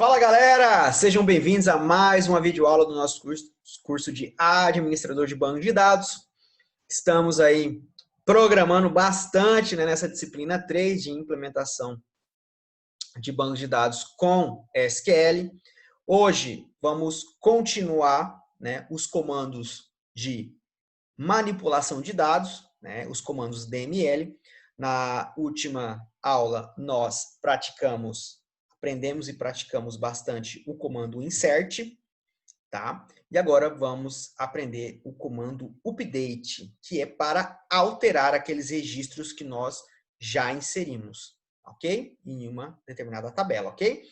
Fala galera, sejam bem-vindos a mais uma videoaula do nosso curso de Administrador de Banco de Dados. Estamos aí programando bastante, nessa disciplina 3 de implementação de bancos de dados com SQL. Hoje vamos continuar os comandos de manipulação de dados, os comandos DML. Na última aula nós aprendemos e praticamos bastante o comando insert, tá? E agora vamos aprender o comando update, que é para alterar aqueles registros que nós já inserimos, ok? Em uma determinada tabela, ok?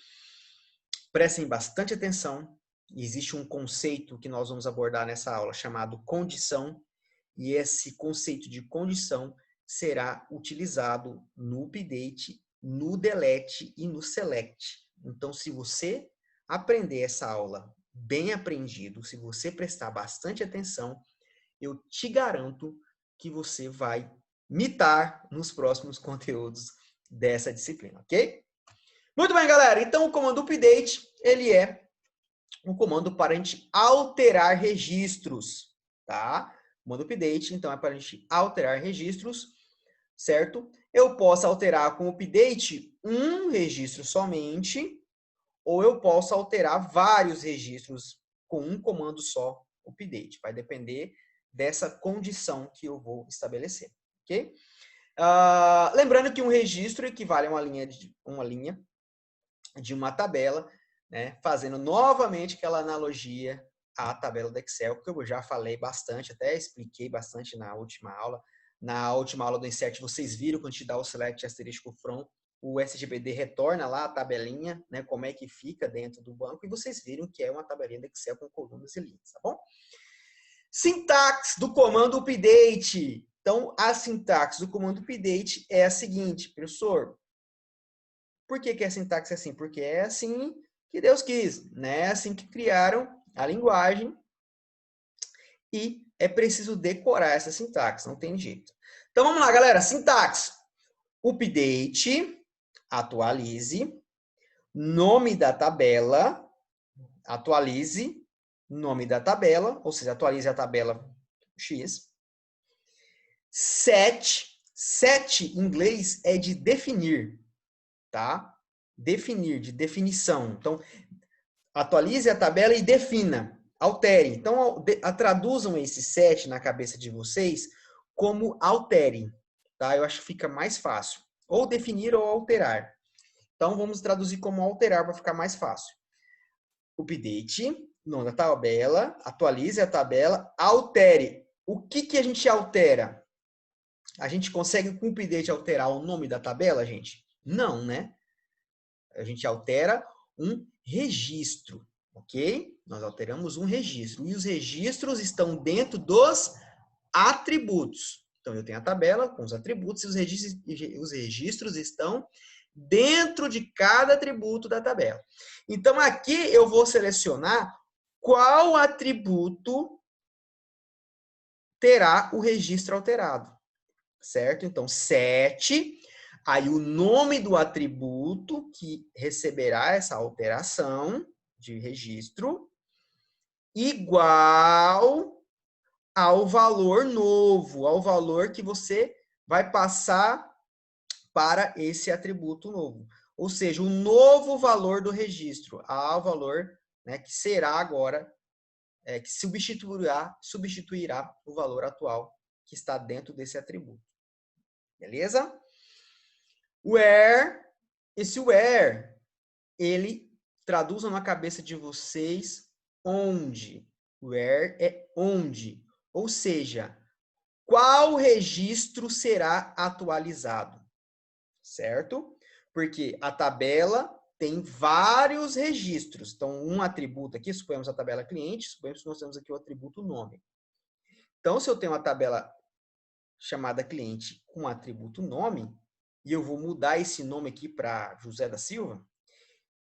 Prestem bastante atenção. Existe um conceito que nós vamos abordar nessa aula chamado condição, e esse conceito de condição será utilizado no update, no delete e no select. Então, se você aprender essa aula bem aprendido, se você prestar bastante atenção, eu te garanto que você vai mitar nos próximos conteúdos dessa disciplina, ok? Muito bem, galera. Então, o comando update, ele é um comando para a gente alterar registros, tá? O comando update, então, é para a gente alterar registros, certo? Eu posso alterar com o update um registro somente, ou eu posso alterar vários registros com um comando só, update. Vai depender dessa condição que eu vou estabelecer, ok? Lembrando que um registro equivale a uma linha de uma tabela, fazendo novamente aquela analogia à tabela do Excel, que eu já falei bastante, até expliquei bastante na última aula. Na última aula do Insert, vocês viram quando a gente dá o Select asterisco From, o SGBD retorna lá a tabelinha, como é que fica dentro do banco, e vocês viram que é uma tabelinha do Excel com colunas e linhas, tá bom? Sintaxe do comando update. Então, a sintaxe do comando update é a seguinte, professor. Por que a sintaxe é assim? Porque é assim que Deus quis, né? É assim que criaram a linguagem e é preciso decorar essa sintaxe, não tem jeito. Então vamos lá, galera. Sintaxe. Update, atualize, nome da tabela, atualize, nome da tabela, ou seja, atualize a tabela X. Set em inglês é de definir, tá? Definir, de definição. Então, atualize a tabela e defina, altere. Então, traduzam esse set na cabeça de vocês como altere, tá? Eu acho que fica mais fácil. Ou definir ou alterar. Então, vamos traduzir como alterar para ficar mais fácil. Update, nome da tabela, atualize a tabela, altere. O que a gente altera? A gente consegue com o update alterar o nome da tabela, gente? Não, né? A gente altera um registro, ok? Nós alteramos um registro. E os registros estão dentro dos atributos. Então, eu tenho a tabela com os atributos e os registros estão dentro de cada atributo da tabela. Então, aqui eu vou selecionar qual atributo terá o registro alterado, certo? Então, set, aí o nome do atributo que receberá essa alteração de registro, igual ao valor novo, ao valor que você vai passar para esse atributo novo. Ou seja, o novo valor do registro, ao valor que será agora, que substituirá o valor atual que está dentro desse atributo. Beleza? Where, esse where, ele traduzam na cabeça de vocês onde. Where é onde. Ou seja, qual registro será atualizado, certo? Porque a tabela tem vários registros. Então, um atributo aqui, suponhamos a tabela cliente, suponhamos que nós temos aqui o atributo nome. Então, se eu tenho uma tabela chamada cliente com o atributo nome, e eu vou mudar esse nome aqui para José da Silva,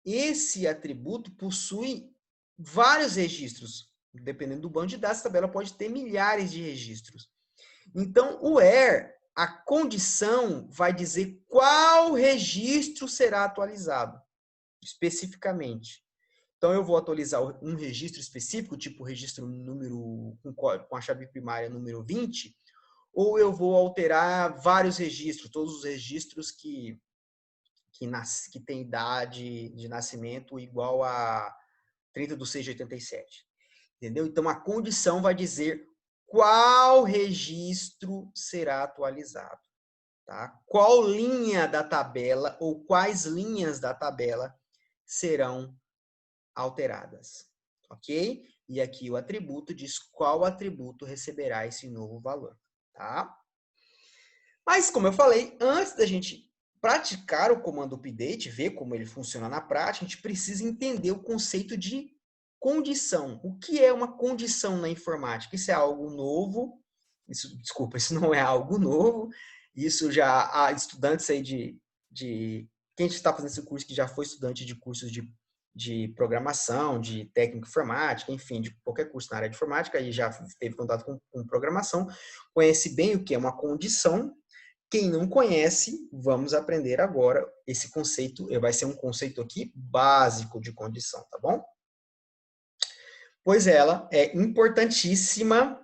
esse atributo possui vários registros. Dependendo do banco de dados, a tabela pode ter milhares de registros. Então, o where, a condição, vai dizer qual registro será atualizado. especificamente. Então, eu vou atualizar um registro específico, tipo registro número com a chave primária número 20, ou eu vou alterar vários registros, todos os registros que têm idade de nascimento igual a 30/6/87. Entendeu? Então, a condição vai dizer qual registro será atualizado. Tá? Qual linha da tabela ou quais linhas da tabela serão alteradas, ok? E aqui o atributo diz qual atributo receberá esse novo valor, tá? Mas, como eu falei, antes da gente praticar o comando update, ver como ele funciona na prática, a gente precisa entender o conceito de condição. O que é uma condição na informática? Isso é algo novo? Desculpa, isso não é algo novo. Isso já há estudantes aí quem está fazendo esse curso que já foi estudante de cursos de programação, de técnica informática, enfim, de qualquer curso na área de informática, e já teve contato com programação, conhece bem o que é uma condição. Quem não conhece, vamos aprender agora esse conceito. Vai ser um conceito aqui básico de condição, tá bom? Pois ela é importantíssima,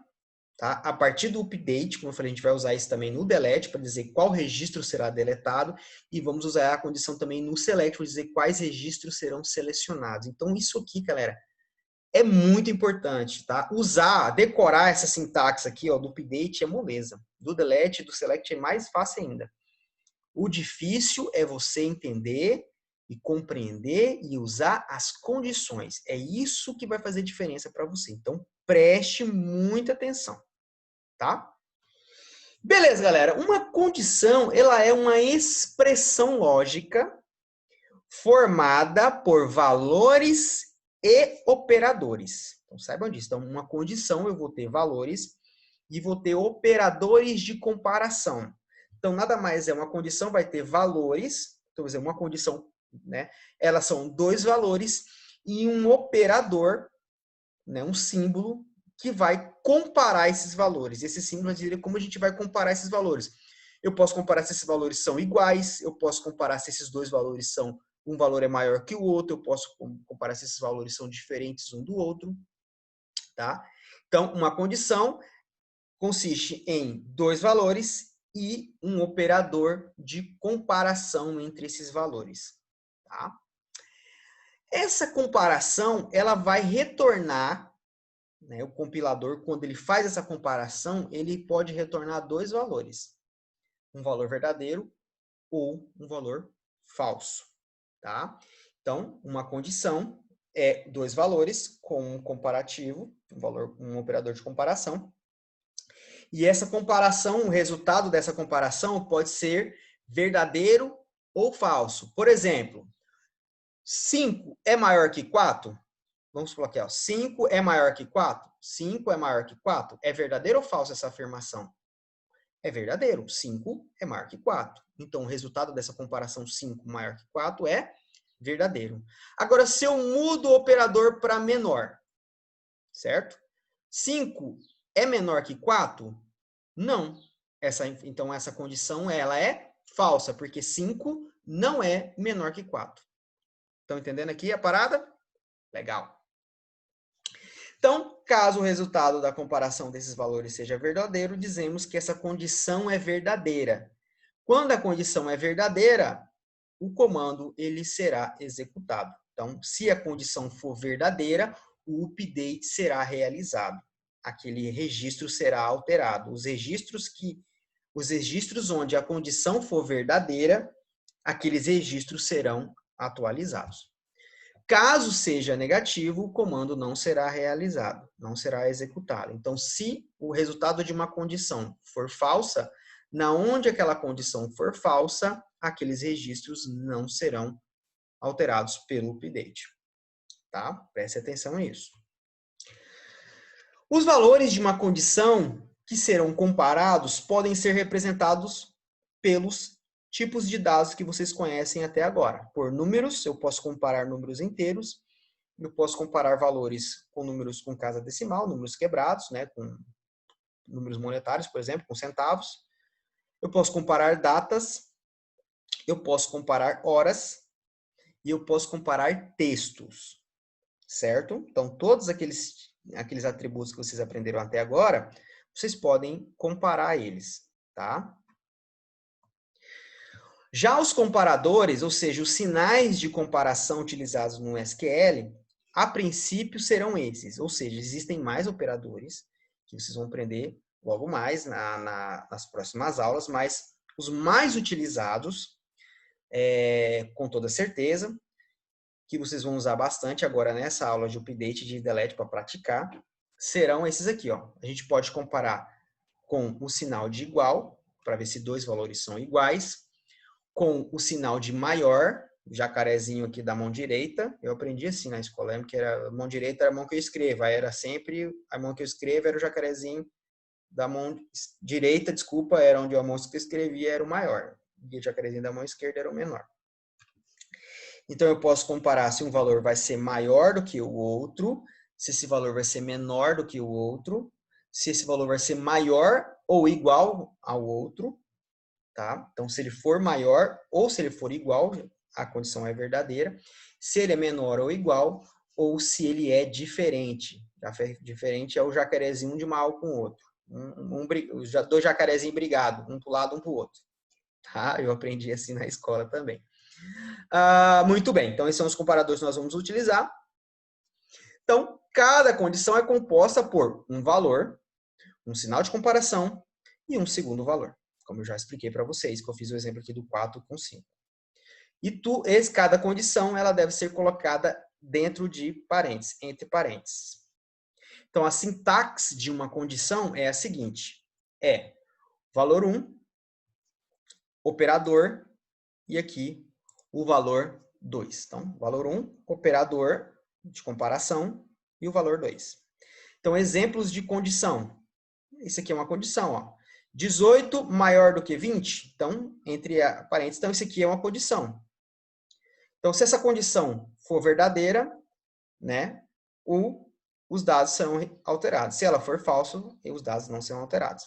tá? A partir do update, como eu falei, a gente vai usar isso também no delete para dizer qual registro será deletado e vamos usar a condição também no select para dizer quais registros serão selecionados. Então, isso aqui, galera, é muito importante, tá? Decorar essa sintaxe aqui, ó, do update é moleza. Do delete e do select é mais fácil ainda. O difícil é você entender e compreender e usar as condições. É isso que vai fazer diferença para você. Então, preste muita atenção, tá? Beleza, galera. Uma condição, ela é uma expressão lógica formada por valores e operadores. Então, saibam disso. Então, uma condição, eu vou ter valores e vou ter operadores de comparação. Então, nada mais é uma condição, vai ter valores. Então, uma condição, né? Elas são dois valores e um operador, né? Um símbolo que vai comparar esses valores. Esse símbolo vai dizer como a gente vai comparar esses valores. Eu posso comparar se esses valores são iguais, eu posso comparar se esses dois valores são um valor é maior que o outro, eu posso comparar se esses valores são diferentes um do outro, tá? Então, uma condição consiste em dois valores e um operador de comparação entre esses valores, tá? Essa comparação, ela vai retornar, né, o compilador, quando ele faz essa comparação, ele pode retornar dois valores, um valor verdadeiro ou um valor falso, tá? Então, uma condição é dois valores com um comparativo, um operador de comparação. E essa comparação, o resultado dessa comparação pode ser verdadeiro ou falso. Por exemplo, 5 é maior que 4? Vamos supor aqui, ó, 5 é maior que 4? 5 é maior que 4? É verdadeiro ou falso essa afirmação? É verdadeiro. 5 é maior que 4. Então, o resultado dessa comparação 5 maior que 4 é verdadeiro. Agora, se eu mudo o operador para menor, certo? 5 é menor que 4? Não. Então, essa condição ela é falsa, porque 5 não é menor que 4. Estão entendendo aqui a parada? Legal. Então, caso o resultado da comparação desses valores seja verdadeiro, dizemos que essa condição é verdadeira. Quando a condição é verdadeira, o comando ele será executado. Então, se a condição for verdadeira, o update será realizado. Aquele registro será alterado. Os registros onde a condição for verdadeira, aqueles registros serão atualizados. Caso seja negativo, o comando não será realizado, não será executado. Então, se o resultado de uma condição for falsa, na onde aquela condição for falsa, aqueles registros não serão alterados pelo update. Tá? Preste atenção nisso. Os valores de uma condição que serão comparados podem ser representados pelos tipos de dados que vocês conhecem até agora. Por números, eu posso comparar números inteiros, eu posso comparar valores com números com casa decimal, números quebrados, né, com números monetários, por exemplo, com centavos. Eu posso comparar datas, eu posso comparar horas e eu posso comparar textos, certo? Então, todos aqueles atributos que vocês aprenderam até agora, vocês podem comparar eles, tá? Já os comparadores, ou seja, os sinais de comparação utilizados no SQL, a princípio serão esses, ou seja, existem mais operadores que vocês vão aprender logo mais nas próximas aulas, mas os mais utilizados, com toda certeza, que vocês vão usar bastante agora nessa aula de update de delete para praticar, serão esses aqui, ó. A gente pode comparar com o sinal de igual, para ver se dois valores são iguais, com o sinal de maior, o jacarezinho aqui da mão direita. Eu aprendi assim na escola, lembro que era a mão direita era a mão que eu escrevo, aí era sempre a mão que eu escrevo era o jacarezinho da mão direita, desculpa, era onde a mão que eu escrevia era o maior, e o jacarezinho da mão esquerda era o menor. Então eu posso comparar se um valor vai ser maior do que o outro, se esse valor vai ser menor do que o outro, se esse valor vai ser maior ou igual ao outro, tá? Então, se ele for maior ou se ele for igual, a condição é verdadeira. Se ele é menor ou igual, ou se ele é diferente. Diferente é o jacarezinho de mal com o outro. Dois jacarezinhos brigados, um para o lado, um para o outro. Tá? Eu aprendi assim na escola também. Muito bem, então esses são os comparadores que nós vamos utilizar. Então, cada condição é composta por um valor, um sinal de comparação e um segundo valor. Como eu já expliquei para vocês, que eu fiz o exemplo aqui do 4 com 5. E cada condição ela deve ser colocada dentro de parênteses, entre parênteses. Então, a sintaxe de uma condição é a seguinte: valor 1, operador, e aqui o valor 2. Então, valor 1, operador de comparação, e o valor 2. Então, exemplos de condição. Isso aqui é uma condição, ó. 18 maior do que 20, então, entre parênteses, então isso aqui é uma condição. Então, se essa condição for verdadeira, né, os dados serão alterados. Se ela for falsa, os dados não serão alterados.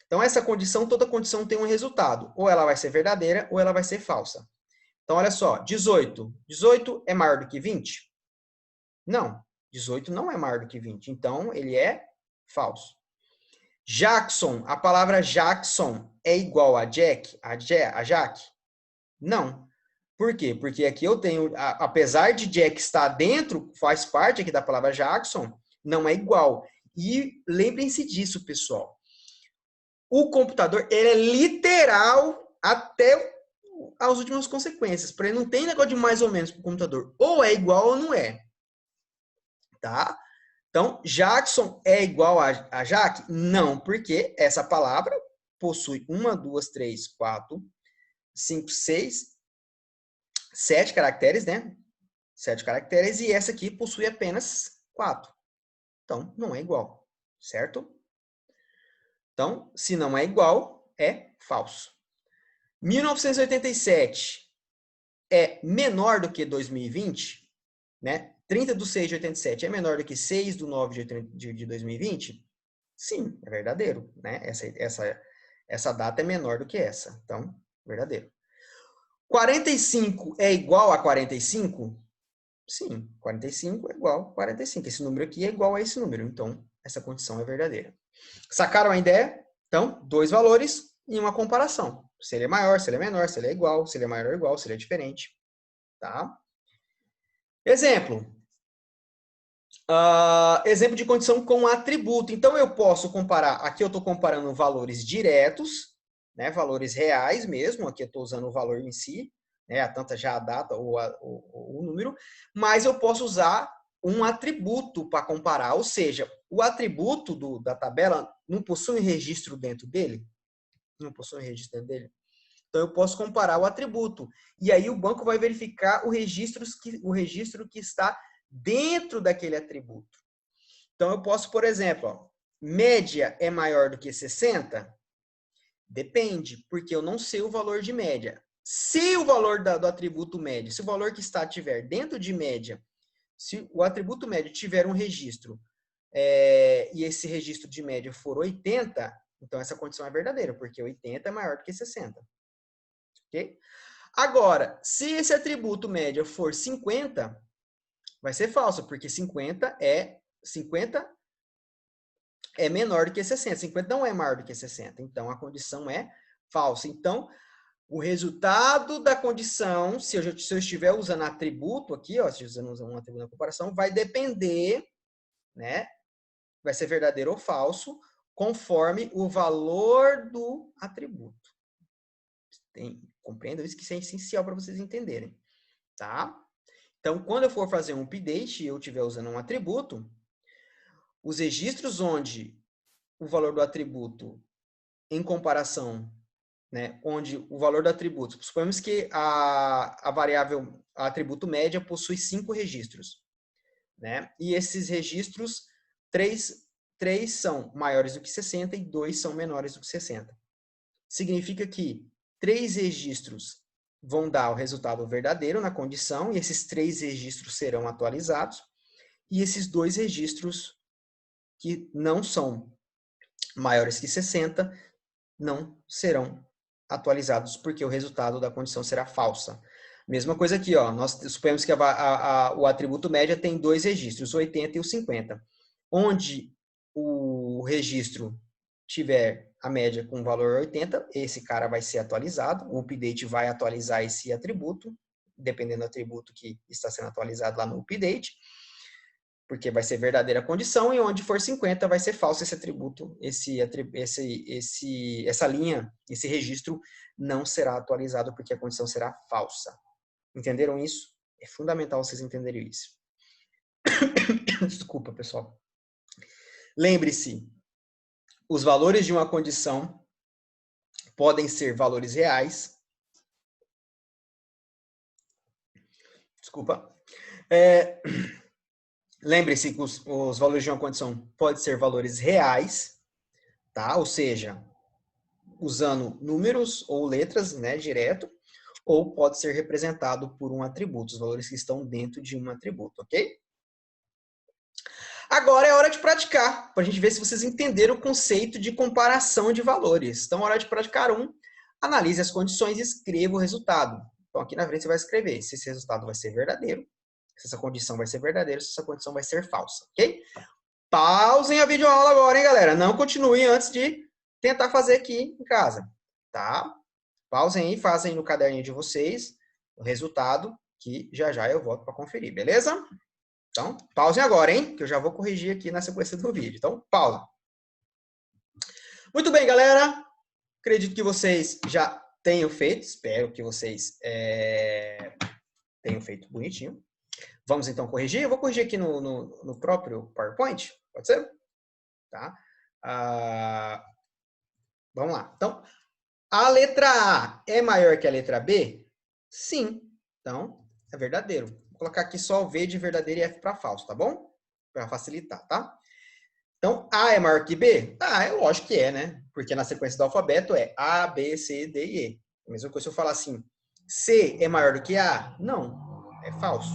Então, essa condição, toda condição tem um resultado. Ou ela vai ser verdadeira, ou ela vai ser falsa. Então, olha só, 18. 18 é maior do que 20? Não, 18 não é maior do que 20. Então, ele é falso. Jackson, a palavra Jackson é igual a Jack, a Jack? Não. Por quê? Porque aqui eu tenho, apesar de Jack estar dentro, faz parte aqui da palavra Jackson, não é igual. E lembrem-se disso, pessoal. O computador, ele é literal até as últimas consequências. Para ele não tem negócio de mais ou menos para o computador. Ou é igual ou não é. Tá? Então, Jackson é igual a Jaque? Não, porque essa palavra possui 1, 2, 3, 4, 5, 6, 7 caracteres, né? 7 caracteres, e essa aqui possui apenas 4. Então, não é igual, certo? Então, se não é igual, é falso. 1987 é menor do que 2020, né? 30 de 6 de 87 é menor do que 6 de 9 de 2020? Sim, é verdadeiro, né? Essa data é menor do que essa. Então, verdadeiro. 45 é igual a 45? Sim, 45 é igual a 45. Esse número aqui é igual a esse número. Então, essa condição é verdadeira. Sacaram a ideia? Então, dois valores e uma comparação. Se ele é maior, se ele é menor, se ele é igual, se ele é maior ou igual, se ele é diferente. Tá? Exemplo. Exemplo de condição com atributo. Então, eu posso comparar, aqui eu estou comparando valores diretos, né, valores reais mesmo, aqui eu estou usando o valor em si, né, tanto já a data ou o número, mas eu posso usar um atributo para comparar, ou seja, o atributo da tabela não possui um registro dentro dele? Não possui um registro dentro dele? Então, eu posso comparar o atributo. E aí, o banco vai verificar o registro que está dentro daquele atributo. Então, eu posso, por exemplo, ó, média é maior do que 60? Depende, porque eu não sei o valor de média. Se o valor do atributo média, se o valor que estiver dentro de média, se o atributo médio tiver um registro e esse registro de média for 80, então essa condição é verdadeira, porque 80 é maior do que 60. Ok? Agora, se esse atributo média for 50, vai ser falso, porque 50 é menor do que 60. 50 não é maior do que 60. Então, a condição é falsa. Então, o resultado da condição, se eu estiver usando atributo aqui, ó, se eu estiver usando um atributo na comparação, vai depender, né? Vai ser verdadeiro ou falso, conforme o valor do atributo. Compreendo isso, que isso é essencial para vocês entenderem, tá? Então, quando eu for fazer um update e eu estiver usando um atributo, os registros onde o valor do atributo em comparação, né, onde o valor do atributo, suponhamos que a variável, a atributo média possui 5 registros, né? E esses registros, 3 são maiores do que 60 e 2 são menores do que 60. Significa que 3 registros vão dar o resultado verdadeiro na condição, e esses 3 registros serão atualizados, e esses 2 registros que não são maiores que 60 não serão atualizados, porque o resultado da condição será falsa. Mesma coisa aqui, ó, nós suponhamos que o atributo média tem 2 registros, o 80 e o 50. Onde o registro tiver a média com valor 80, esse cara vai ser atualizado, o update vai atualizar esse atributo, dependendo do atributo que está sendo atualizado lá no update, porque vai ser verdadeira a condição, e onde for 50 vai ser falso esse atributo, essa linha, esse registro não será atualizado porque a condição será falsa. Entenderam isso? É fundamental vocês entenderem isso. Desculpa, pessoal. Lembre-se, os valores de uma condição podem ser valores reais. Desculpa. Lembre-se que os valores de uma condição podem ser valores reais, tá? Ou seja, usando números ou letras, né, direto, ou pode ser representado por um atributo, os valores que estão dentro de um atributo, ok? Agora é hora de praticar, para a gente ver se vocês entenderam o conceito de comparação de valores. Então, hora de praticar analise as condições e escreva o resultado. Então, aqui na frente você vai escrever se esse resultado vai ser verdadeiro, se essa condição vai ser verdadeira, se essa condição vai ser falsa, ok? Pausem a videoaula agora, hein, galera? Não continuem antes de tentar fazer aqui em casa, tá? Pausem aí, fazem no caderninho de vocês o resultado, que já já eu volto para conferir, beleza? Então, pausem agora, hein? Que eu já vou corrigir aqui na sequência do vídeo. Então, pausa. Muito bem, galera. Acredito que vocês já tenham feito. Espero que vocês tenham feito bonitinho. Vamos, então, corrigir. Eu vou corrigir aqui no próprio PowerPoint. Pode ser? Tá? Vamos lá. Então, a letra A é maior que a letra B? Sim. Então, é verdadeiro. Vou colocar aqui só o V de verdadeiro e F para falso, tá bom? Para facilitar, tá? Então, A é maior que B? Ah, é lógico que é, né? Porque na sequência do alfabeto é A, B, C, D e E. A mesma coisa se eu falar assim, C é maior do que A? Não, é falso,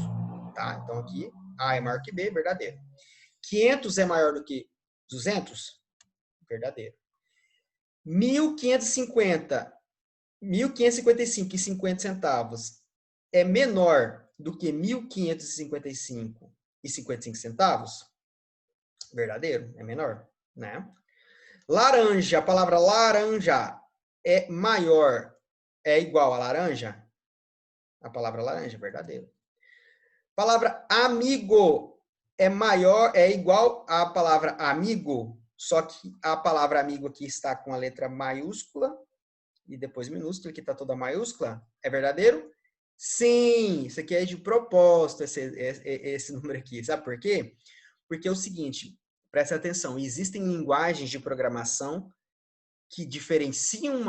tá? Então aqui, A é maior que B, verdadeiro. 500 é maior do que 200? Verdadeiro. 1.550, 1.555 e 50 centavos é menor do que 1.555 e 55 centavos? Verdadeiro, é menor, né? Laranja, a palavra laranja é maior, é igual a laranja? A palavra laranja, verdadeiro. Palavra amigo é maior, é igual à palavra amigo, só que a palavra amigo aqui está com a letra maiúscula e depois minúscula, aqui está toda maiúscula. É verdadeiro? Sim, isso aqui é de propósito, esse número aqui. Sabe por quê? Porque é o seguinte, presta atenção, existem linguagens de programação que diferenciam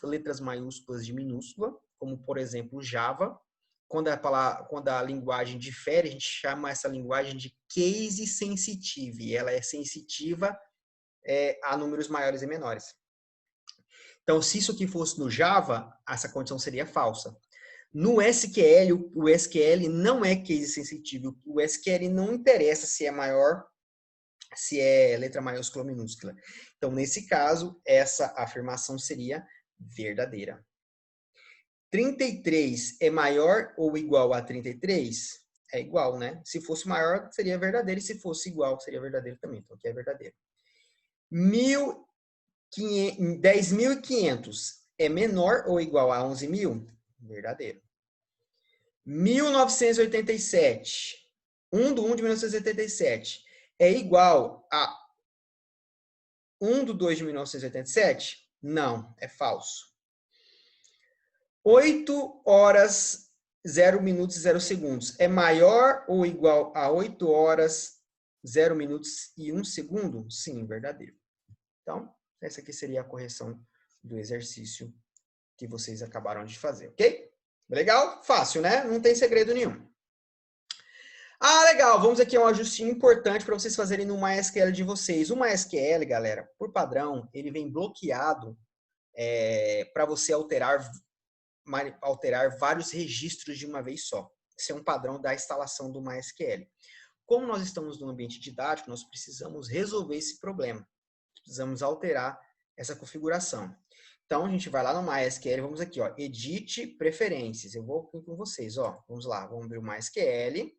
letras maiúsculas de minúscula, como, por exemplo, Java. Quando a linguagem difere, a gente chama essa linguagem de case sensitive. Ela é sensitiva a números maiores e menores. Então, se isso aqui fosse no Java, essa condição seria falsa. No SQL, o SQL não é case sensitivo. O SQL não interessa se é maior, se é letra maiúscula ou minúscula. Então, nesse caso, essa afirmação seria verdadeira. 33 é maior ou igual a 33? É igual, né? Se fosse maior, seria verdadeiro. E se fosse igual, seria verdadeiro também. Então, aqui é verdadeiro. 10.500 é menor ou igual a 11.000? Verdadeiro. 1987. 1/1 de 1987 é igual a 1/2 de 1987? Não, é falso. 8 horas, 0 minutos e 0 segundos é maior ou igual a 8 horas, 0 minutos e 1 segundo? Sim, verdadeiro. Então, essa aqui seria a correção do exercício que vocês acabaram de fazer, ok? Legal? Fácil, né? Não tem segredo nenhum. Ah, legal. Vamos aqui a um ajustinho importante para vocês fazerem no MySQL de vocês. O MySQL, galera, por padrão, ele vem bloqueado para você alterar vários registros de uma vez só. Esse é um padrão da instalação do MySQL. Como nós estamos no ambiente didático, nós precisamos resolver esse problema. Precisamos alterar essa configuração. Então, a gente vai lá no MySQL, vamos aqui, ó, Edit Preferências. Eu vou aqui com vocês, ó. Vamos lá, vamos abrir o MySQL.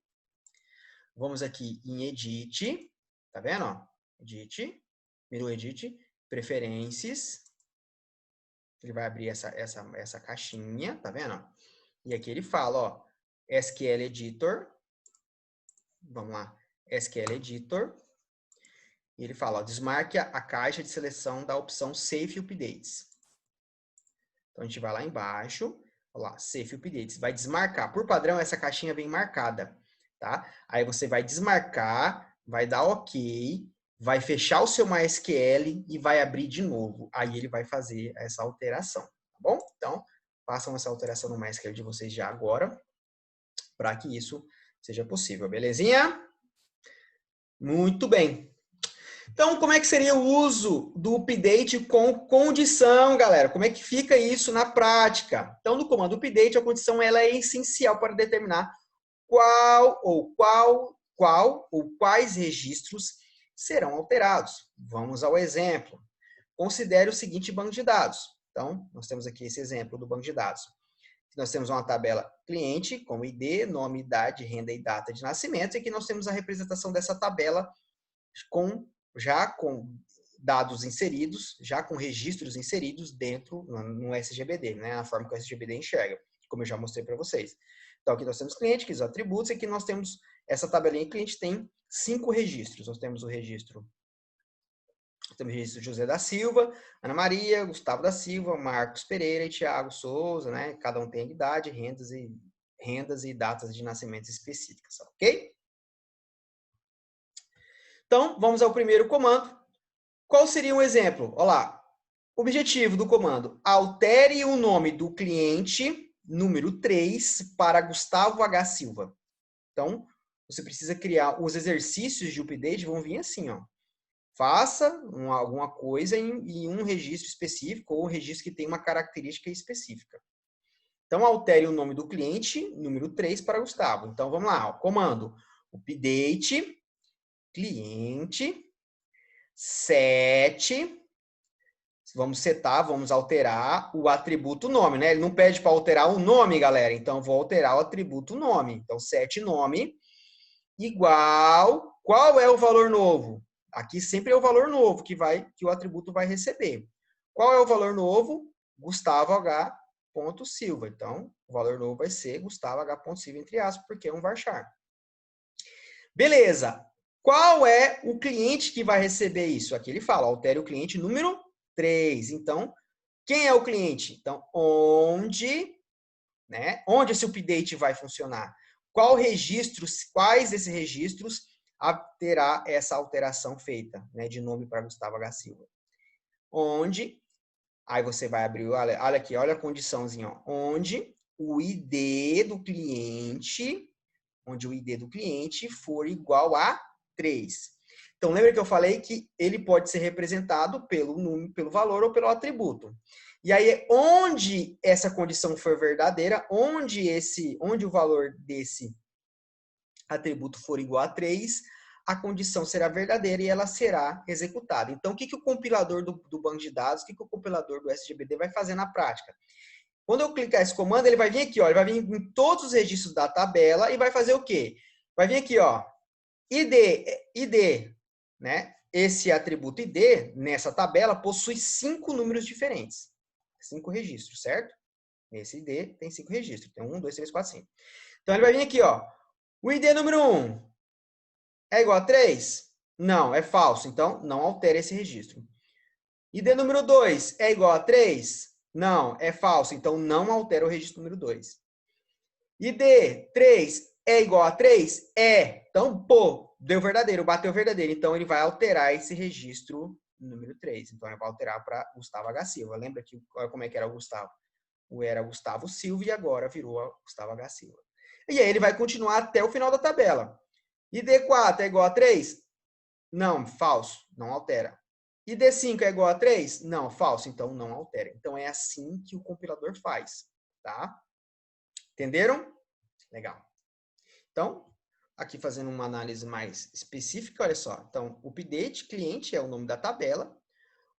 Vamos aqui em Edit, tá vendo, ó? Edit, menu Edit, Preferências. Ele vai abrir essa caixinha, tá vendo? E aqui ele fala, ó, SQL Editor. Vamos lá, SQL Editor. E ele fala, ó, desmarque a caixa de seleção da opção Safe Updates. Então, a gente vai lá embaixo, ó lá, Safe Updates. Vai desmarcar. Por padrão, essa caixinha vem marcada, tá? Aí você vai desmarcar, vai dar OK, vai fechar o seu MySQL e vai abrir de novo. Aí ele vai fazer essa alteração, tá bom? Então, façam essa alteração no MySQL de vocês já agora, para que isso seja possível, belezinha? Muito bem. Então, como é que seria o uso do update com condição, galera? Como é que fica isso na prática? Então, no comando update, a condição ela é essencial para determinar qual ou quais registros serão alterados. Vamos ao exemplo. Considere o seguinte banco de dados. Então, nós temos aqui esse exemplo do banco de dados. Nós temos uma tabela cliente com ID, nome, idade, renda e data de nascimento, e aqui nós temos a representação dessa tabela já com dados inseridos, já com registros inseridos dentro no SGBD, né? Na forma que o SGBD enxerga, como eu já mostrei para vocês. Então, aqui nós temos cliente, aqui os atributos, e aqui nós temos essa tabelinha cliente tem 5 registros. Nós temos o registro José da Silva, Ana Maria, Gustavo da Silva, Marcos Pereira e Thiago Souza, né? Cada um tem idade, rendas e datas de nascimento específicas, ok? Então, vamos ao primeiro comando. Qual seria um exemplo? Olha lá. Objetivo do comando. Altere o nome do cliente, número 3, para Gustavo H. Silva. Então, você precisa criar os exercícios de update, vão vir assim, ó. Faça alguma coisa em um registro específico ou um registro que tem uma característica específica. Então, altere o nome do cliente, número 3, para Gustavo. Então, vamos lá. Ó. Comando. Update, cliente, 7. Vamos setar, vamos alterar o atributo nome, né? Ele não pede para alterar o nome, galera. Então, vou alterar o atributo nome. Então, 7 nome igual... Qual é o valor novo? Aqui sempre é o valor novo que o atributo vai receber. Qual é o valor novo? Gustavo H. Silva. Então, o valor novo vai ser Gustavo H. Silva, entre aspas, porque é um varchar. Beleza. Qual é o cliente que vai receber isso? Aqui ele fala, altere o cliente número 3. Então, quem é o cliente? Então, onde esse update vai funcionar? Quais desses registros terá essa alteração feita, né, de nome para Gustavo H. Silva? Onde, aí você vai abrir, olha aqui, olha a condiçãozinha, ó, onde o ID do cliente for igual a 3. Então, lembra que eu falei que ele pode ser representado pelo número, pelo valor ou pelo atributo. E aí, onde essa condição for verdadeira, onde o valor desse atributo for igual a 3, a condição será verdadeira e ela será executada. Então, o que o compilador do banco de dados, o que o compilador do SGBD vai fazer na prática? Quando eu clicar esse comando, ele vai vir aqui, ó, ele vai vir em todos os registros da tabela e vai fazer o quê? Vai vir aqui, ó, ID, né? Esse atributo ID, nessa tabela, possui 5 números diferentes. 5 registros, certo? Esse ID tem 5 registros. Tem 1, 2, 3, 4, 5. Então, ele vai vir aqui, ó. O ID número 1 é igual a 3? Não, é falso. Então, não altera esse registro. ID número 2 é igual a 3? Não, é falso. Então, não altera o registro número 2. ID 3 é igual a 3? É. Então, pô, deu verdadeiro, bateu verdadeiro. Então, ele vai alterar esse registro número 3. Então, ele vai alterar para Gustavo H. Silva. Lembra que como é que era o Gustavo? Era Gustavo Silva e agora virou Gustavo H. Silva. E aí ele vai continuar até o final da tabela. ID 4 é igual a 3? Não, falso. Não altera. ID 5 é igual a 3? Não, falso. Então, não altera. Então, é assim que o compilador faz. Tá? Entenderam? Legal. Então, aqui fazendo uma análise mais específica, olha só. Então, o update cliente é o nome da tabela.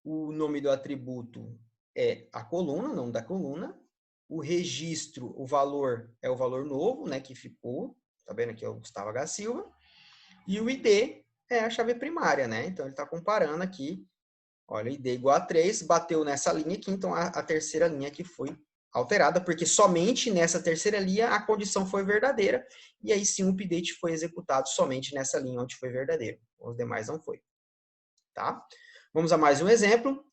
O nome do atributo é a coluna, o nome da coluna. O registro, o valor é o valor novo, né, que ficou. Tá vendo aqui é o Gustavo H. Silva. E o ID é a chave primária, né? Então, ele está comparando aqui. Olha, ID igual a 3, bateu nessa linha aqui, então a terceira linha que foi alterada, porque somente nessa terceira linha a condição foi verdadeira, e aí sim o update foi executado somente nessa linha onde foi verdadeiro. Os demais não foi. Tá? Vamos a mais um exemplo.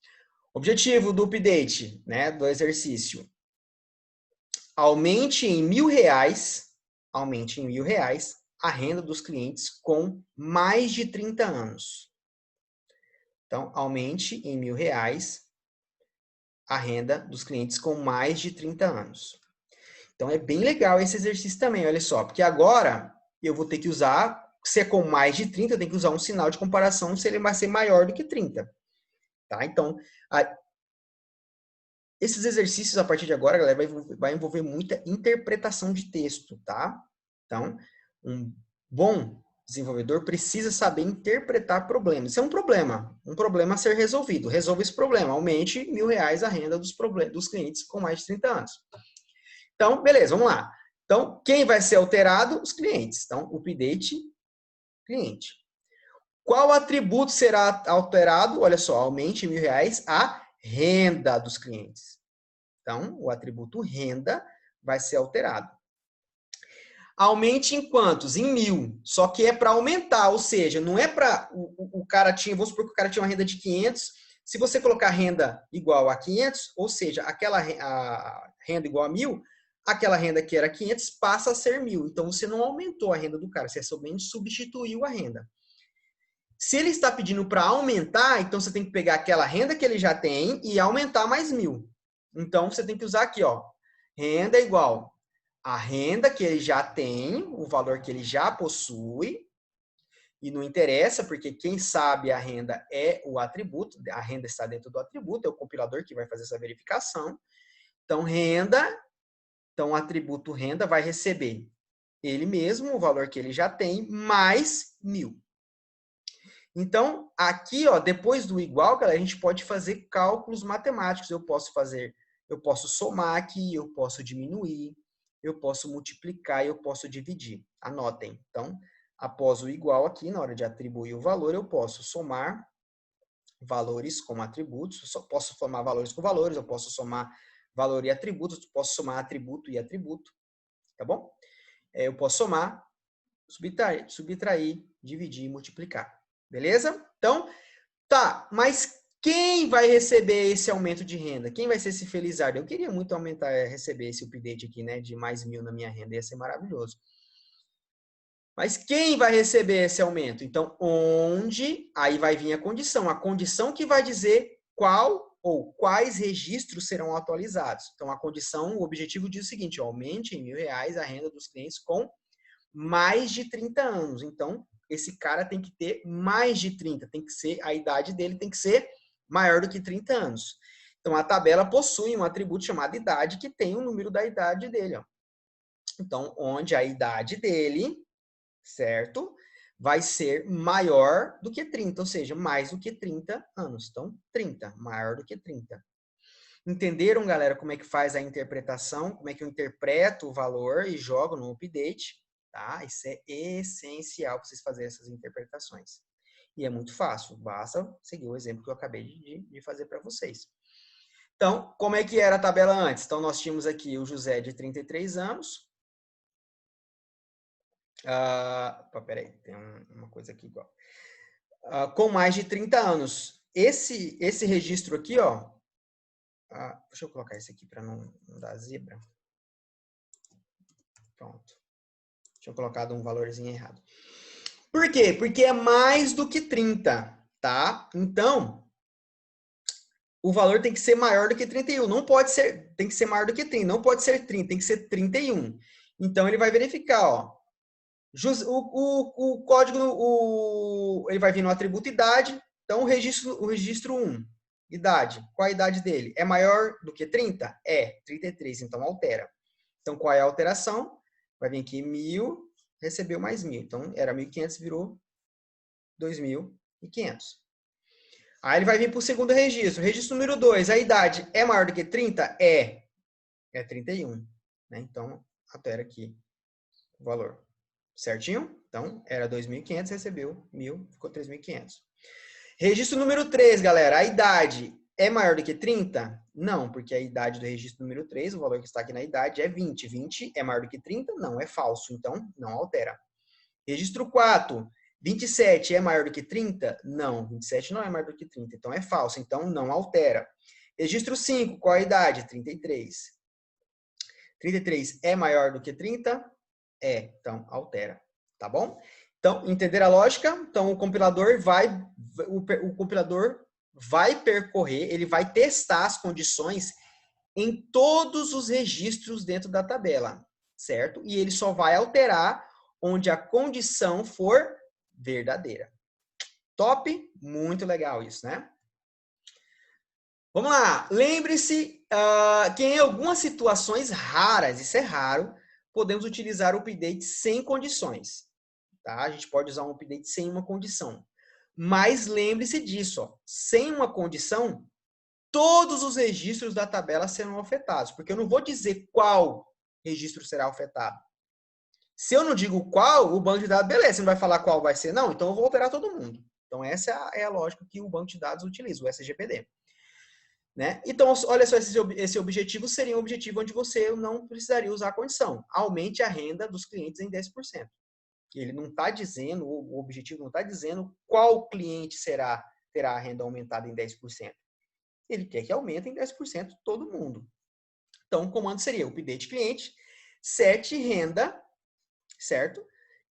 Objetivo do update, né, do exercício. Aumente em R$1.000, a renda dos clientes com mais de 30 anos. Então, aumente em R$1.000 a renda dos clientes com mais de 30 anos. Então, é bem legal esse exercício também, olha só. Porque agora, eu vou ter que usar, se é com mais de 30, eu tenho que usar um sinal de comparação se ele vai ser maior do que 30. Tá? Então, esses exercícios, a partir de agora, galera, vai envolver muita interpretação de texto, tá? Então, um bom desenvolvedor precisa saber interpretar problemas. Isso é um problema a ser resolvido. Resolva esse problema, aumente R$1.000 a renda dos clientes com mais de 30 anos. Então, beleza, vamos lá. Então, quem vai ser alterado? Os clientes. Então, update, cliente. Qual atributo será alterado? Olha só, aumente R$1.000 a renda dos clientes. Então, o atributo renda vai ser alterado. Aumente em quantos? Em 1.000. Só que é para aumentar, ou seja, não é para o cara tinha, vamos supor que o cara tinha uma renda de 500. Se você colocar renda igual a 500, ou seja, a renda igual a 1.000, aquela renda que era 500 passa a ser 1.000. Então, você não aumentou a renda do cara, você somente substituiu a renda. Se ele está pedindo para aumentar, então você tem que pegar aquela renda que ele já tem e aumentar mais 1.000. Então, você tem que usar aqui, ó, renda igual a renda que ele já tem, o valor que ele já possui, e não interessa, porque quem sabe a renda é o atributo, a renda está dentro do atributo, é o compilador que vai fazer essa verificação. Então, o atributo renda vai receber ele mesmo, o valor que ele já tem, mais 1.000. Então, aqui, ó, depois do igual, galera, a gente pode fazer cálculos matemáticos. Eu posso somar aqui, eu posso diminuir, eu posso multiplicar e eu posso dividir. Anotem. Então, após o igual aqui, na hora de atribuir o valor, eu posso somar valores com atributos, eu posso somar valores com valores, eu posso somar valor e atributos, posso somar atributo e atributo, tá bom? Eu posso somar, subtrair, dividir e multiplicar. Beleza? Então, tá, mas quem vai receber esse aumento de renda? Quem vai ser esse felizardo? Eu queria muito aumentar, receber esse update aqui, né, de mais 1.000 na minha renda, ia ser maravilhoso. Mas quem vai receber esse aumento? Então, onde? Aí vai vir a condição que vai dizer qual ou quais registros serão atualizados. Então, a condição, o objetivo diz o seguinte, aumente em R$1.000 a renda dos clientes com mais de 30 anos. Então, esse cara tem que ter mais de 30, tem que ser, a idade dele tem que ser maior do que 30 anos. Então, a tabela possui um atributo chamado idade, que tem o número da idade dele. Ó. Então, onde a idade dele, certo, vai ser maior do que 30, ou seja, mais do que 30 anos. Então, 30, maior do que 30. Entenderam, galera, como é que faz a interpretação, como é que eu interpreto o valor e jogo no update, tá? Isso é essencial para vocês fazerem essas interpretações. E é muito fácil, basta seguir o exemplo que eu acabei de fazer para vocês. Então, como é que era a tabela antes? Então, nós tínhamos aqui o José de 33 anos. Peraí, tem uma coisa aqui igual. Com mais de 30 anos. Esse registro aqui, ó. Deixa eu colocar esse aqui para não dar zebra. Pronto. Tinha colocado um valorzinho errado. Por quê? Porque é mais do que 30, tá? Então, o valor tem que ser maior do que 31. Não pode ser, tem que ser maior do que 30. Não pode ser 30, tem que ser 31. Então, ele vai verificar, ó. O código, ele vai vir no atributo idade. Então, o registro 1, idade. Qual a idade dele? É maior do que 30? É, 33. Então, altera. Então, qual é a alteração? Vai vir aqui 1.000, recebeu mais 1.000. Então, era 1.500, virou 2.500. Aí ele vai vir para o segundo registro. Registro número 2, a idade é maior do que 30? É 31. Né? Então, altera aqui o valor. Certinho? Então, era 2.500, recebeu 1.000, ficou 3.500. Registro número 3, galera. A idade é maior do que 30? Não, porque a idade do registro número 3, o valor que está aqui na idade, é 20. 20 é maior do que 30? Não, é falso. Então, não altera. Registro 4, 27 é maior do que 30? Não, 27 não é maior do que 30. Então, é falso. Então, não altera. Registro 5, qual a idade? 33. 33 é maior do que 30? É, então altera, tá bom? Então, entender a lógica? Então, o compilador vai percorrer, ele vai testar as condições em todos os registros dentro da tabela, certo? E ele só vai alterar onde a condição for verdadeira. Top? Muito legal isso, né? Vamos lá. Lembre-se que em algumas situações raras, isso é raro, podemos utilizar o update sem condições. Tá? A gente pode usar um update sem uma condição. Mas lembre-se disso, ó, sem uma condição, todos os registros da tabela serão afetados, porque eu não vou dizer qual registro será afetado. Se eu não digo qual, o banco de dados, beleza, você não vai falar qual vai ser, não, então eu vou alterar todo mundo. Então essa é a lógica que o banco de dados utiliza, o SGPD. Né? Então, olha só, esse objetivo seria um objetivo onde você não precisaria usar a condição. Aumente a renda dos clientes em 10%. Ele não está dizendo, o objetivo não está dizendo qual cliente terá a renda aumentada em 10%. Ele quer que aumente em 10% todo mundo. Então, o comando seria update cliente, set renda, certo?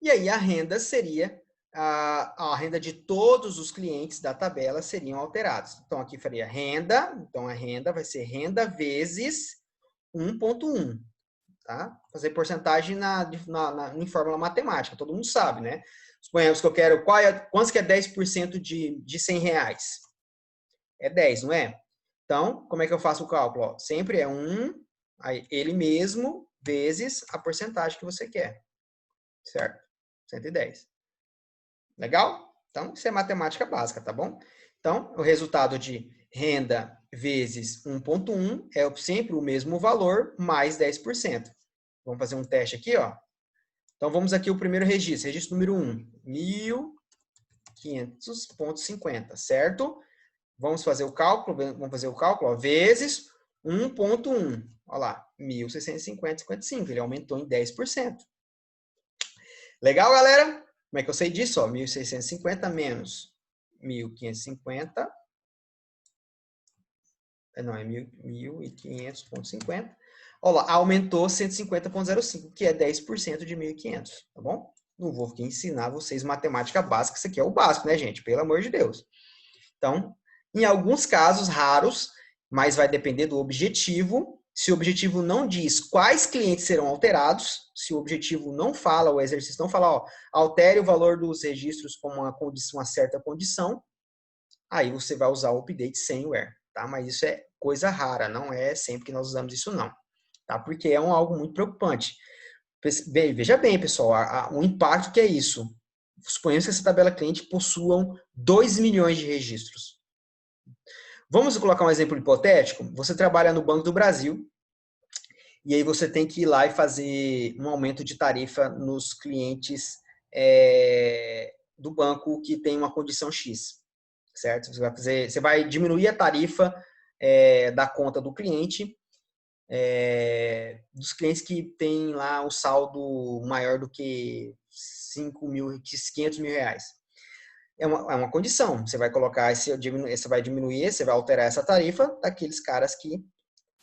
E aí a renda seria, a renda de todos os clientes da tabela seriam alterados. Então, aqui faria renda, então a renda vai ser renda vezes 1.1. Tá? Fazer porcentagem em fórmula matemática, todo mundo sabe, né? Suponhamos que eu quero, quanto que é 10% de 100 reais? É 10, não é? Então, como é que eu faço o cálculo? Ó, sempre é 1, aí ele mesmo, vezes a porcentagem que você quer. Certo? 110. Legal? Então, isso é matemática básica, tá bom? Então, o resultado de renda vezes 1.1 é sempre o mesmo valor, mais 10%. Vamos fazer um teste aqui, ó. Então, vamos aqui o primeiro registro. Registro número 1, 1.500,50, certo? Vamos fazer o cálculo, ó, vezes 1.1. Olha lá, 1.650,55. Ele aumentou em 10%. Legal, galera? Como é que eu sei disso? 1.650 menos 1.550. Não, é 1.500,50. Olha lá, aumentou 150,05, que é 10% de 1.500, tá bom? Não vou aqui ensinar vocês matemática básica, isso aqui é o básico, né, gente? Pelo amor de Deus. Então, em alguns casos raros, mas vai depender do objetivo. Se o objetivo não diz quais clientes serão alterados, se o objetivo não fala, o exercício não fala, ó, altere o valor dos registros com uma certa condição, aí você vai usar o update sem where, tá? Mas isso é coisa rara, não é sempre que nós usamos isso não, tá? Porque é algo muito preocupante. Veja bem, pessoal, o impacto que é isso. Suponhamos que essa tabela cliente possuam 2 milhões de registros. Vamos colocar um exemplo hipotético? Você trabalha no Banco do Brasil e aí você tem que ir lá e fazer um aumento de tarifa nos clientes do banco que tem uma condição X, certo? Você vai diminuir a tarifa da conta do cliente, dos clientes que tem lá um saldo maior do que 500 mil reais. É uma condição. Você vai colocar, você vai diminuir, você vai alterar essa tarifa daqueles caras que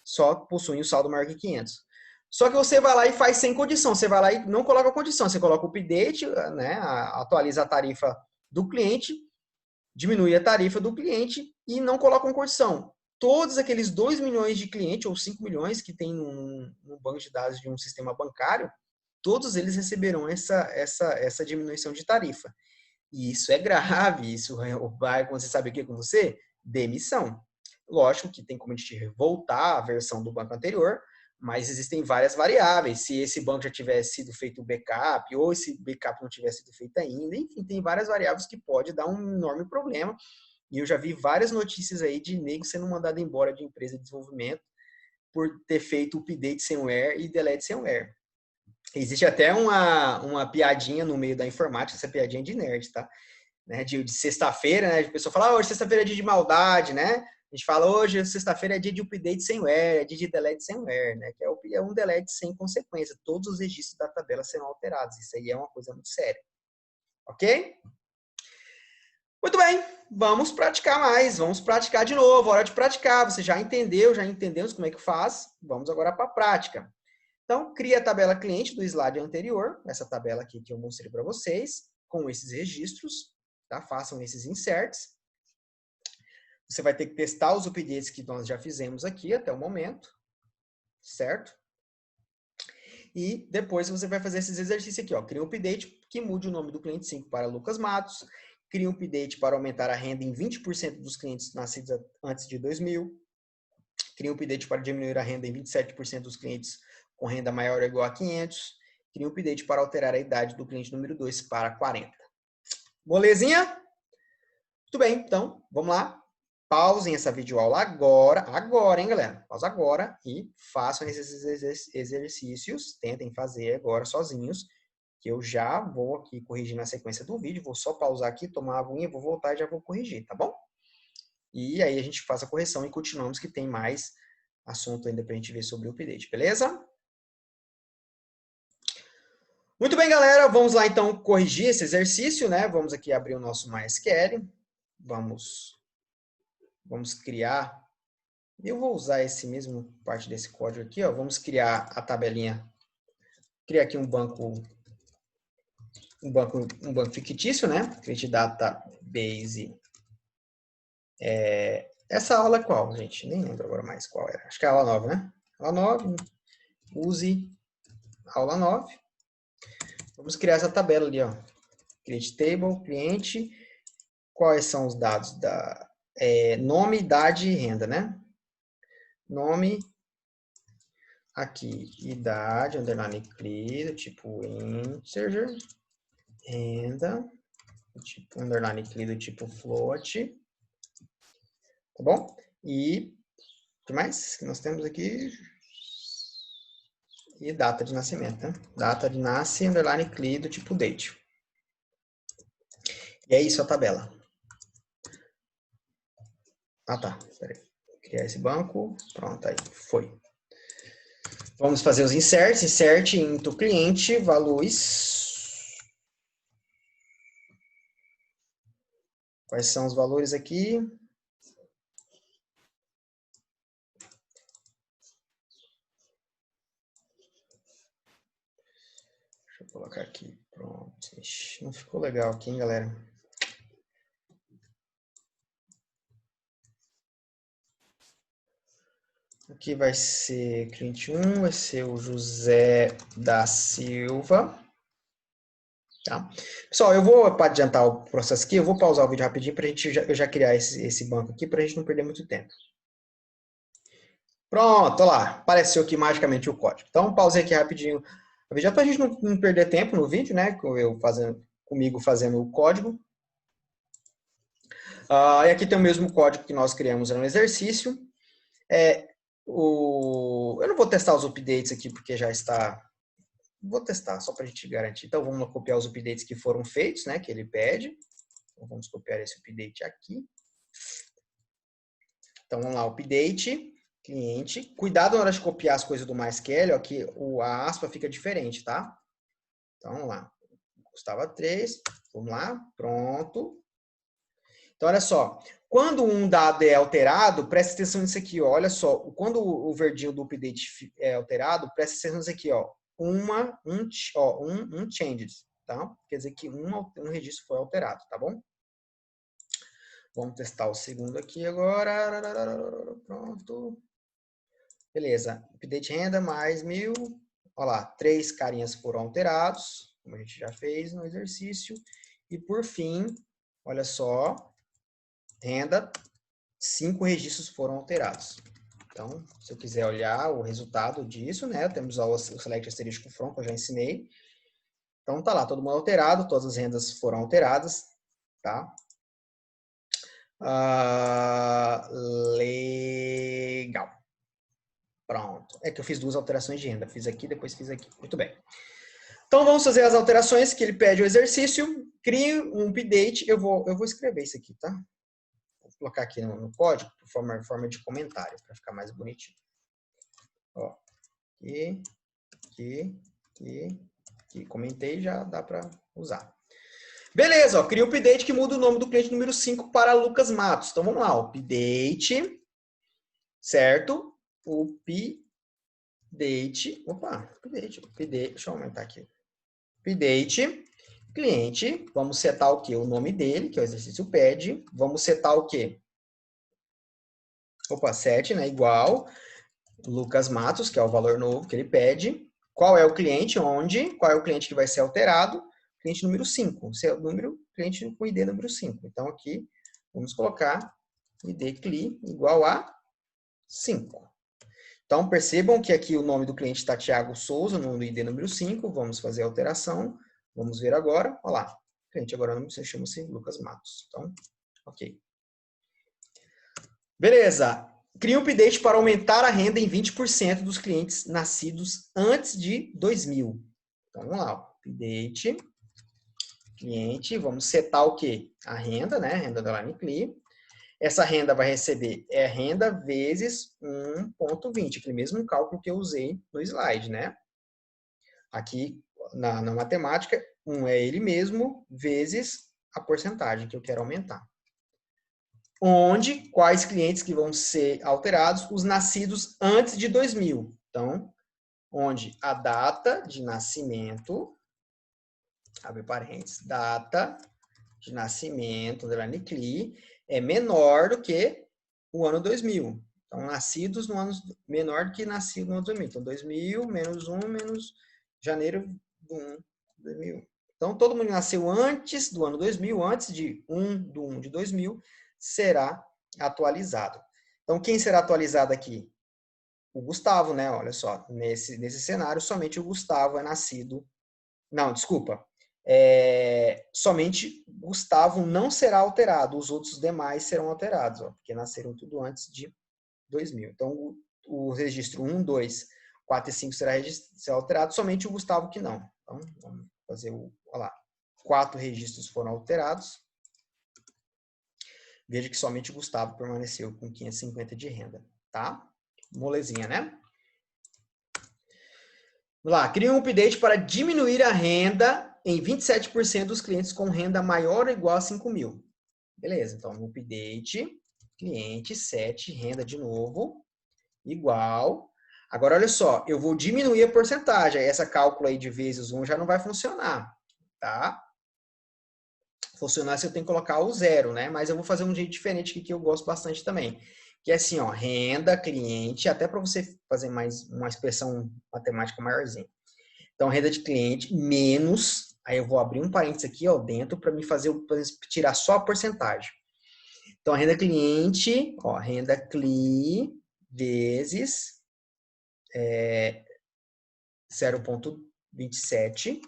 só possuem o saldo maior que 500. Só que você vai lá e faz sem condição. Você vai lá e não coloca condição. Você coloca o update, né, atualiza a tarifa do cliente, diminui a tarifa do cliente e não coloca uma condição. Todos aqueles 2 milhões de clientes ou 5 milhões que tem no banco de dados de um sistema bancário, todos eles receberão essa diminuição de tarifa. E isso é grave, isso vai acontecer, sabe o que com você? Demissão. Lógico que tem como a gente voltar à versão do banco anterior, mas existem várias variáveis. Se esse banco já tivesse sido feito o backup, ou esse backup não tivesse sido feito ainda, enfim, tem várias variáveis que pode dar um enorme problema. E eu já vi várias notícias aí de nego sendo mandado embora de empresa de desenvolvimento por ter feito update semware e delete semware. Existe até uma piadinha no meio da informática, essa piadinha de nerd, tá? Né? De sexta-feira, né? A pessoa fala, hoje sexta-feira é dia de maldade, né? A gente fala, hoje sexta-feira é dia de update semware, é dia de delete semware, né? Que é um delete sem consequência. Todos os registros da tabela serão alterados. Isso aí é uma coisa muito séria. Ok? Muito bem, vamos praticar mais, vamos praticar de novo, hora de praticar. Você já entendemos como é que faz, vamos agora para a prática. Então, cria a tabela cliente do slide anterior, essa tabela aqui que eu mostrei para vocês, com esses registros, tá? Façam esses inserts. Você vai ter que testar os updates que nós já fizemos aqui até o momento, certo? E depois você vai fazer esses exercícios aqui, ó. Cria um update que mude o nome do cliente 5 para Lucas Matos. Cria um update para aumentar a renda em 20% dos clientes nascidos antes de 2000. Cria um update para diminuir a renda em 27% dos clientes com renda maior ou igual a 500. Cria um update para alterar a idade do cliente número 2 para 40. Molezinha? Muito bem, então, vamos lá. Pausem essa videoaula agora, hein, galera? Pausa agora e façam esses exercícios. Tentem fazer agora sozinhos, que eu já vou aqui corrigir na sequência do vídeo. Vou só pausar aqui, tomar uma aguinha, vou voltar e já vou corrigir, tá bom? E aí a gente faz a correção e continuamos, que tem mais assunto ainda pra gente ver sobre o update, beleza? Muito bem, galera. Vamos lá, então, corrigir esse exercício, né? Vamos aqui abrir o nosso MySQL. Vamos criar... Eu vou usar esse mesmo parte desse código aqui, ó. Vamos criar a tabelinha. Criar aqui um banco fictício, né? Create database. Essa aula é qual, gente? Nem lembro agora mais qual era. Acho que é a aula 9, né? Aula 9. Use aula 9. Vamos criar essa tabela ali, ó. Create table, cliente. Quais são os dados da nome, idade e renda, né? Nome, aqui, idade, underline clear, do tipo integer, renda, do tipo underline clear, do tipo float, tá bom? E o que mais que nós temos aqui? E data de nascimento, né? Data de nasce, underline clear, do tipo date. E é isso a tabela. Ah, tá. Peraí. Criar esse banco. Pronto, aí. Foi. Vamos fazer os inserts. Insert into cliente, valores. Quais são os valores aqui? Deixa eu colocar aqui. Pronto. Ixi, não ficou legal aqui, hein, galera? Aqui vai ser cliente 1, vai ser o José da Silva. Tá? Pessoal, eu vou, para adiantar o processo aqui, eu vou pausar o vídeo rapidinho para eu já criar esse banco aqui, para a gente não perder muito tempo. Pronto, olha lá, apareceu aqui magicamente o código. Então, pausei aqui rapidinho a vídeo, para a gente não perder tempo no vídeo, né? Comigo fazendo o código. E aqui tem o mesmo código que nós criamos no exercício. Eu não vou testar os updates aqui porque já está... Vou testar só para a gente garantir. Então, vamos copiar os updates que foram feitos, né? Que ele pede. Então, vamos copiar esse update aqui. Então, vamos lá, update, cliente. Cuidado na hora de copiar as coisas do MySQL, ó, que a aspa fica diferente, tá? Então, vamos lá. Custava 3. Vamos lá, pronto. Então, olha só. Quando um dado é alterado, presta atenção nisso aqui, ó. Olha só. Quando o verdinho do update é alterado, presta atenção nisso aqui, ó. Um changes, tá? Quer dizer que um registro foi alterado, tá bom? Vamos testar o segundo aqui agora. Pronto. Beleza. Update renda mais 1000. Olha lá, 3 carinhas foram alterados, como a gente já fez no exercício. E por fim, olha só, renda, 5 registros foram alterados. Então, se eu quiser olhar o resultado disso, né? Temos o select asterisco from, que eu já ensinei. Então, tá lá, todo mundo alterado, todas as rendas foram alteradas, tá? Legal. Pronto. É que eu fiz 2 alterações de renda. Fiz aqui, depois fiz aqui. Muito bem. Então, vamos fazer as alterações que ele pede o exercício. Crie um update. Eu vou escrever isso aqui, tá? Vou colocar aqui no código, por forma de comentário, para ficar mais bonitinho. Ó, aqui. Comentei, já dá para usar. Beleza, ó, cria um update que muda o nome do cliente número 5 para Lucas Matos. Então, vamos lá, update, certo? Update, deixa eu aumentar aqui. Update, cliente, vamos setar o quê? O nome dele, que é o exercício pede. Vamos setar o quê? Set, né? Igual, Lucas Matos, que é o valor novo que ele pede. Qual é o cliente? Qual é o cliente que vai ser alterado? Cliente número 5. Seu número, cliente com ID número 5. Então, aqui, vamos colocar ID CLI igual a 5. Então, percebam que aqui o nome do cliente está Thiago Souza, no ID número 5. Vamos fazer a alteração. Vamos ver agora. Olha lá. O cliente agora não chama-se Lucas Matos. Então, ok. Beleza. Cria um update para aumentar a renda em 20% dos clientes nascidos antes de 2000. Então, vamos lá. Update. Cliente. Vamos setar o quê? A renda, né? Renda da line CLI. Essa renda vai receber renda vezes 1,20, aquele mesmo cálculo que eu usei no slide, né? Aqui, na matemática, 1 é ele mesmo, vezes a porcentagem que eu quero aumentar. Quais clientes que vão ser alterados? Os nascidos antes de 2000. Então, onde a data de nascimento, abre parênteses, data de nascimento da line CLI, é menor do que o ano 2000. Então, nascidos no ano menor do que nascido no ano 2000. Então, 2000 menos 1 menos janeiro do 1 2000. Então, todo mundo que nasceu antes do ano 2000, antes de 1 de 2000, será atualizado. Então, quem será atualizado aqui? O Gustavo, né? Olha só, nesse cenário, somente o Gustavo é nascido... Não, desculpa. Somente Gustavo não será alterado, os outros demais serão alterados, ó, porque nasceram tudo antes de 2000. Então, o registro 1, 2, 4 e 5 será alterado, somente o Gustavo que não. Então, vamos fazer olha lá, 4 registros foram alterados. Veja que somente o Gustavo permaneceu com 550 de renda, tá? Molezinha, né? Vamos lá, cria um update para diminuir a renda em 27% dos clientes com renda maior ou igual a 5 mil. Beleza, então no update, cliente 7, renda de novo, igual. Agora, olha só, eu vou diminuir a porcentagem. Essa cálculo aí de vezes 1 já não vai funcionar, tá? Funcionar se eu tenho que colocar o 0, né? Mas eu vou fazer um jeito diferente aqui que eu gosto bastante também. Que é assim, ó, renda, cliente, até para você fazer mais uma expressão matemática maiorzinha. Então, renda de cliente menos, aí eu vou abrir um parênteses aqui, ó, dentro para me fazer, tirar só a porcentagem. Então, a renda cliente, ó, renda CLI vezes 0,27.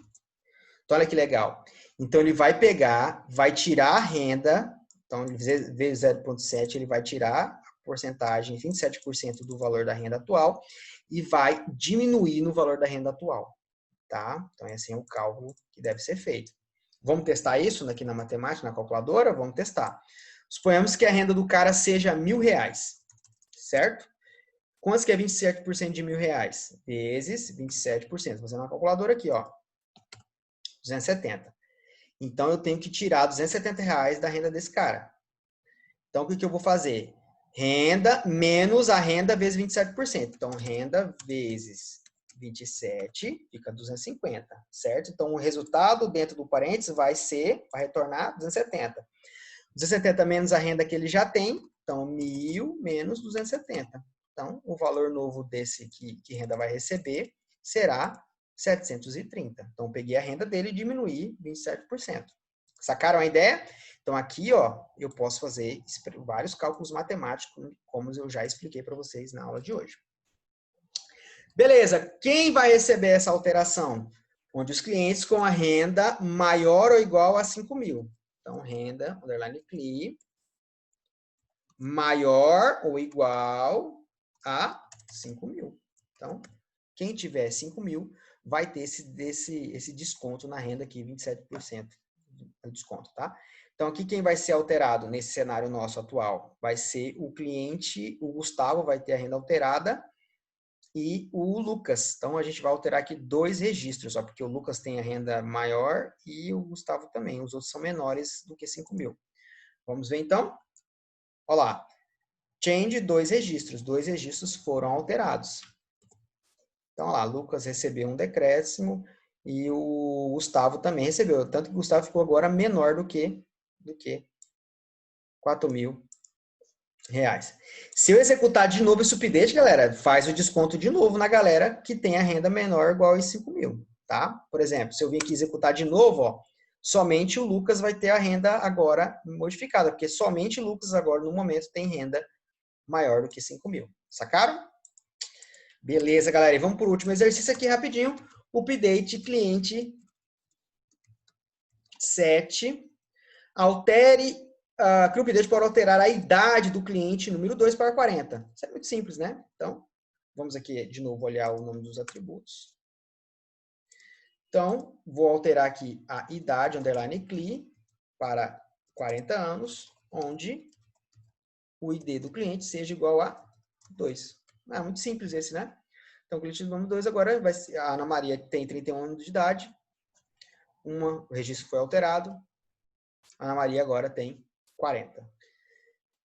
Então, olha que legal. Então, ele vai pegar, vai tirar a renda Então, vezes 0,7, ele vai tirar a porcentagem, 27% do valor da renda atual e vai diminuir no valor da renda atual, tá? Então, esse é o cálculo que deve ser feito. Vamos testar isso aqui na matemática, na calculadora? Vamos testar. Suponhamos que a renda do cara seja R$1.000, certo? Quanto que é 27% de R$1.000? Vezes 27%. Vou fazer na calculadora aqui, ó. 270. Então, eu tenho que tirar R$270 da renda desse cara. Então, o que eu vou fazer? Renda menos a renda vezes 27%. Então, renda vezes 27 fica 250, certo? Então, o resultado dentro do parênteses vai retornar 270. 270 menos a renda que ele já tem, então 1.000 menos 270. Então, o valor novo desse que renda vai receber será 730. Então, peguei a renda dele e diminuí 27%. Sacaram a ideia? Então, aqui, ó, eu posso fazer vários cálculos matemáticos, como eu já expliquei para vocês na aula de hoje. Beleza, quem vai receber essa alteração? Onde os clientes com a renda maior ou igual a 5.000. Então, renda, underline CLI, maior ou igual a 5.000. Então, quem tiver 5.000 vai ter esse desconto na renda aqui, 27% de desconto, tá? Então, aqui quem vai ser alterado nesse cenário nosso atual vai ser o cliente, o Gustavo vai ter a renda alterada e o Lucas. Então, a gente vai alterar aqui 2 registros, ó, porque o Lucas tem a renda maior e o Gustavo também. Os outros são menores do que 5.000. Vamos ver, então? Olha lá. Change 2 registros. 2 registros foram alterados. Então, olha lá. Lucas recebeu um decréscimo e o Gustavo também recebeu. Tanto que o Gustavo ficou agora menor do que R$4.000. Se eu executar de novo esse update, galera, faz o desconto de novo na galera que tem a renda menor ou igual a 5.000, tá? Por exemplo, se eu vir aqui executar de novo, ó, somente o Lucas vai ter a renda agora modificada, porque somente o Lucas agora, no momento, tem renda maior do que 5.000. Sacaram? Beleza, galera. E vamos para o último exercício aqui rapidinho. Update cliente 7. Altere que o update pode alterar a idade do cliente número 2 para 40. Isso é muito simples, né? Então, vamos aqui de novo olhar o nome dos atributos. Então, vou alterar aqui a idade, underline CLI, para 40 anos, onde o ID do cliente seja igual a 2. É muito simples esse, né? Então, o cliente número 2 agora vai ser, a Ana Maria tem 31 anos de idade, o registro foi alterado, a Ana Maria agora tem 40.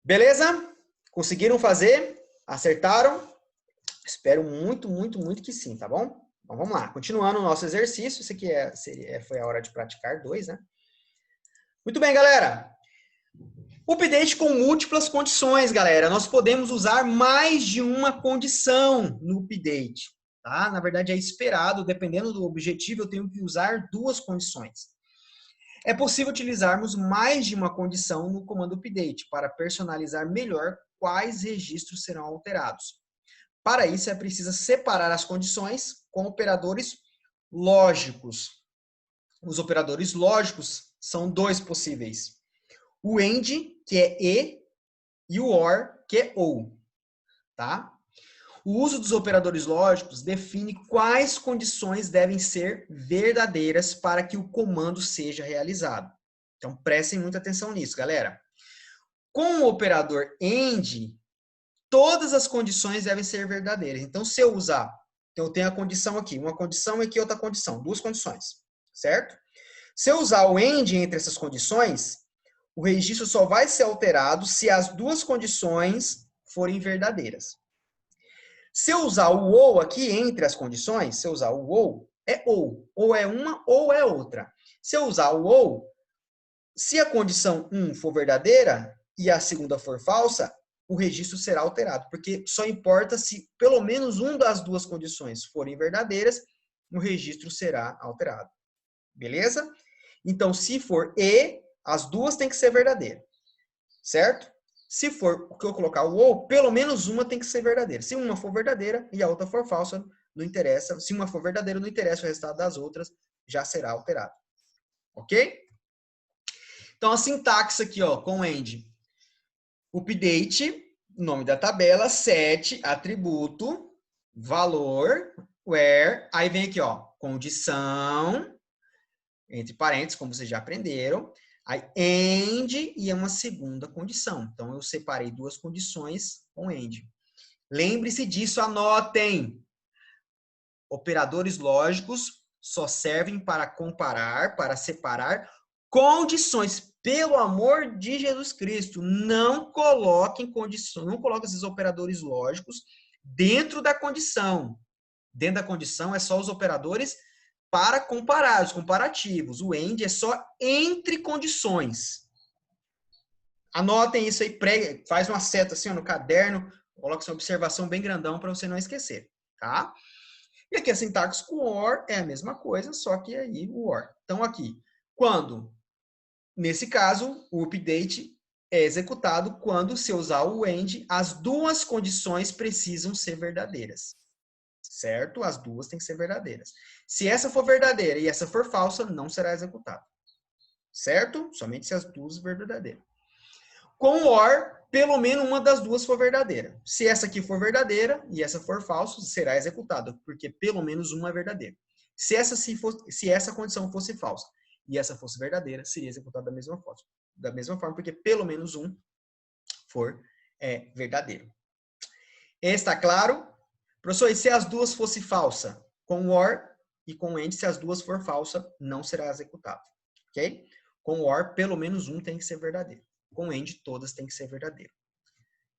Beleza? Conseguiram fazer? Acertaram? Espero muito, muito, muito que sim, tá bom? Então vamos lá. Continuando o nosso exercício. Isso aqui foi a hora de praticar 2, né? Muito bem, galera. Update com múltiplas condições, galera. Nós podemos usar mais de uma condição no update, tá? Na verdade, é esperado, dependendo do objetivo, eu tenho que usar 2 condições. É possível utilizarmos mais de uma condição no comando update para personalizar melhor quais registros serão alterados. Para isso, é preciso separar as condições com operadores lógicos. Os operadores lógicos são 2 possíveis. O AND, que é e o OR, que é OU. Tá? O uso dos operadores lógicos define quais condições devem ser verdadeiras para que o comando seja realizado. Então, prestem muita atenção nisso, galera. Com o operador AND, todas as condições devem ser verdadeiras. Então, se eu usar, então eu tenho a condição aqui, uma condição e aqui outra condição, 2 condições, certo? Se eu usar o AND entre essas condições, o registro só vai ser alterado se as 2 condições forem verdadeiras. Se eu usar o OU aqui entre as condições, se eu usar o OU, é OU. Ou é uma ou é outra. Se eu usar o OU, se a condição 1 for verdadeira e a segunda for falsa, o registro será alterado. Porque só importa se pelo menos uma das 2 condições forem verdadeiras, o registro será alterado. Beleza? Então, se for E, as 2 têm que ser verdadeiras. Certo? Se for o que eu colocar o ou, pelo menos uma tem que ser verdadeira. Se uma for verdadeira e a outra for falsa, não interessa. Se uma for verdadeira, não interessa o resultado das outras, já será alterado. Ok? Então, a sintaxe aqui, ó, com end. Update, nome da tabela, set, atributo, valor, where. Aí vem aqui, ó, condição, entre parênteses, como vocês já aprenderam. Aí, end e é uma segunda condição. Então, eu separei duas condições com end. Lembre-se disso, anotem. Operadores lógicos só servem para comparar, para separar condições. Pelo amor de Jesus Cristo, não coloquem condições, não coloquem esses operadores lógicos dentro da condição. Dentro da condição é só os operadores para comparar, os comparativos. O AND é só entre condições. Anotem isso aí, faz uma seta assim ó, no caderno, coloque essa observação bem grandão para você não esquecer, tá? E aqui a sintaxe com OR é a mesma coisa, só que aí o OR. Então aqui, quando, nesse caso, o update é executado quando se usar o AND, as duas condições precisam ser verdadeiras. Certo? As duas têm que ser verdadeiras. Se essa for verdadeira e essa for falsa, não será executado. Certo? Somente se as duas verdadeiras. Com o OR, pelo menos uma das duas for verdadeira. Se essa aqui for verdadeira e essa for falsa, será executada, porque pelo menos uma é verdadeira. Se essa condição fosse falsa e essa fosse verdadeira, seria executada da mesma forma, porque pelo menos um for verdadeiro. Está claro? Professor, e se as duas fossem falsa? Com o OR e com o AND, se as duas for falsa, não será executado. Ok? Com o OR, pelo menos um tem que ser verdadeiro. Com o AND, todas têm que ser verdadeiras.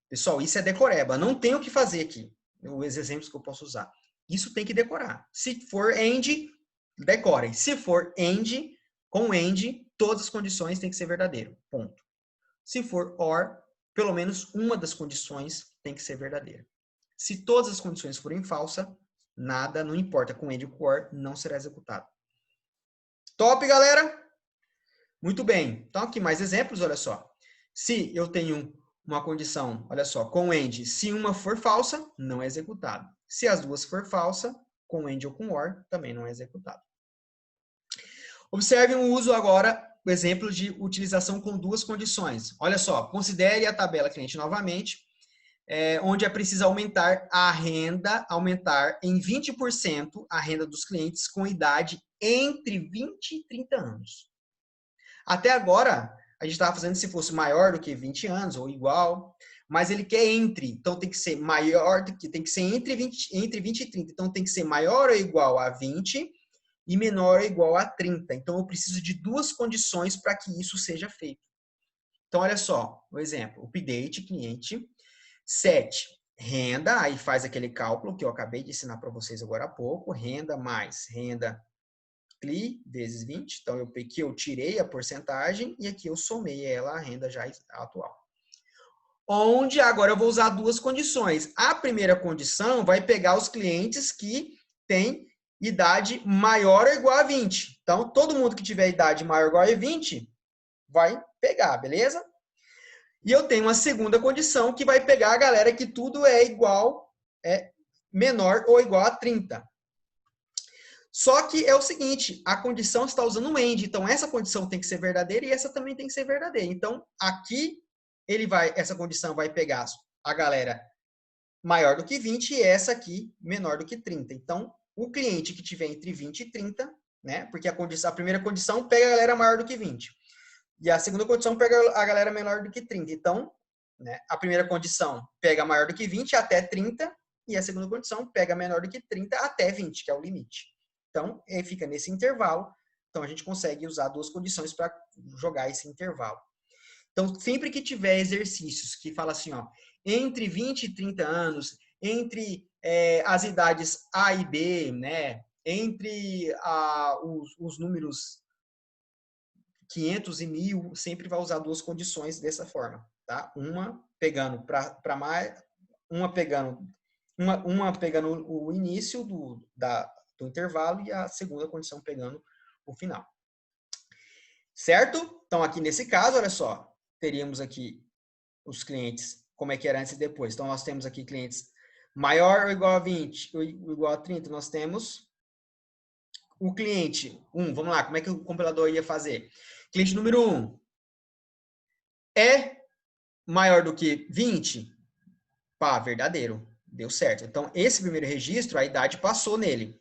Pessoal, isso é decoreba. Não tem o que fazer aqui. Os exemplos que eu posso usar. Isso tem que decorar. Se for AND, decorem. Se for AND, com AND, todas as condições têm que ser verdadeiro. Ponto. Se for OR, pelo menos uma das condições tem que ser verdadeira. Se todas as condições forem falsas, nada, não importa, com AND ou com OR, não será executado. Top, galera? Muito bem. Então, aqui mais exemplos, olha só. Se eu tenho uma condição, olha só, com AND, se uma for falsa, não é executado. Se as duas for falsa, com AND ou com OR, também não é executado. Observe o uso agora, o exemplo de utilização com duas condições. Olha só, considere a tabela cliente novamente, onde é preciso aumentar a renda, aumentar em 20% a renda dos clientes com idade entre 20 e 30 anos. Até agora, a gente estava fazendo se fosse maior do que 20 anos ou igual, mas ele quer entre, então tem que ser maior do que, tem que ser entre 20 e 30, então tem que ser maior ou igual a 20 e menor ou igual a 30. Então eu preciso de duas condições para que isso seja feito. Então olha só, o exemplo, update cliente, set, renda, aí faz aquele cálculo que eu acabei de ensinar para vocês agora há pouco, renda mais renda CLI vezes 20, então aqui eu tirei a porcentagem e aqui eu somei ela à renda já atual. Onde agora eu vou usar duas condições. A primeira condição vai pegar os clientes que têm idade maior ou igual a 20. Então, todo mundo que tiver idade maior ou igual a 20 vai pegar, beleza? E eu tenho uma segunda condição que vai pegar a galera que tudo é igual, menor ou igual a 30. Só que é o seguinte, a condição está usando um AND, então essa condição tem que ser verdadeira e essa também tem que ser verdadeira. Então, aqui essa condição vai pegar a galera maior do que 20 e essa aqui menor do que 30. Então, o cliente que tiver entre 20 e 30, né? Porque a primeira condição pega a galera maior do que 20. E a segunda condição pega a galera menor do que 30. Então, né, a primeira condição pega maior do que 20 até 30 e a segunda condição pega menor do que 30 até 20, que é o limite. Então, fica nesse intervalo. Então, a gente consegue usar duas condições para jogar esse intervalo. Então, sempre que tiver exercícios que fala assim, ó, entre 20 e 30 anos, entre as idades A e B, né, entre os números 500 e 1000, sempre vai usar duas condições dessa forma, tá? Uma pegando para mais, uma pegando o início do intervalo e a segunda condição pegando o final. Certo? Então, aqui nesse caso, olha só, teríamos aqui os clientes, como é que era antes e depois. Então, nós temos aqui clientes maior ou igual a 20, ou igual a 30, nós temos o cliente 1. Vamos lá, como é que o compilador ia fazer? Cliente número 1, é maior do que 20? Pá, verdadeiro. Deu certo. Então, esse primeiro registro, a idade passou nele.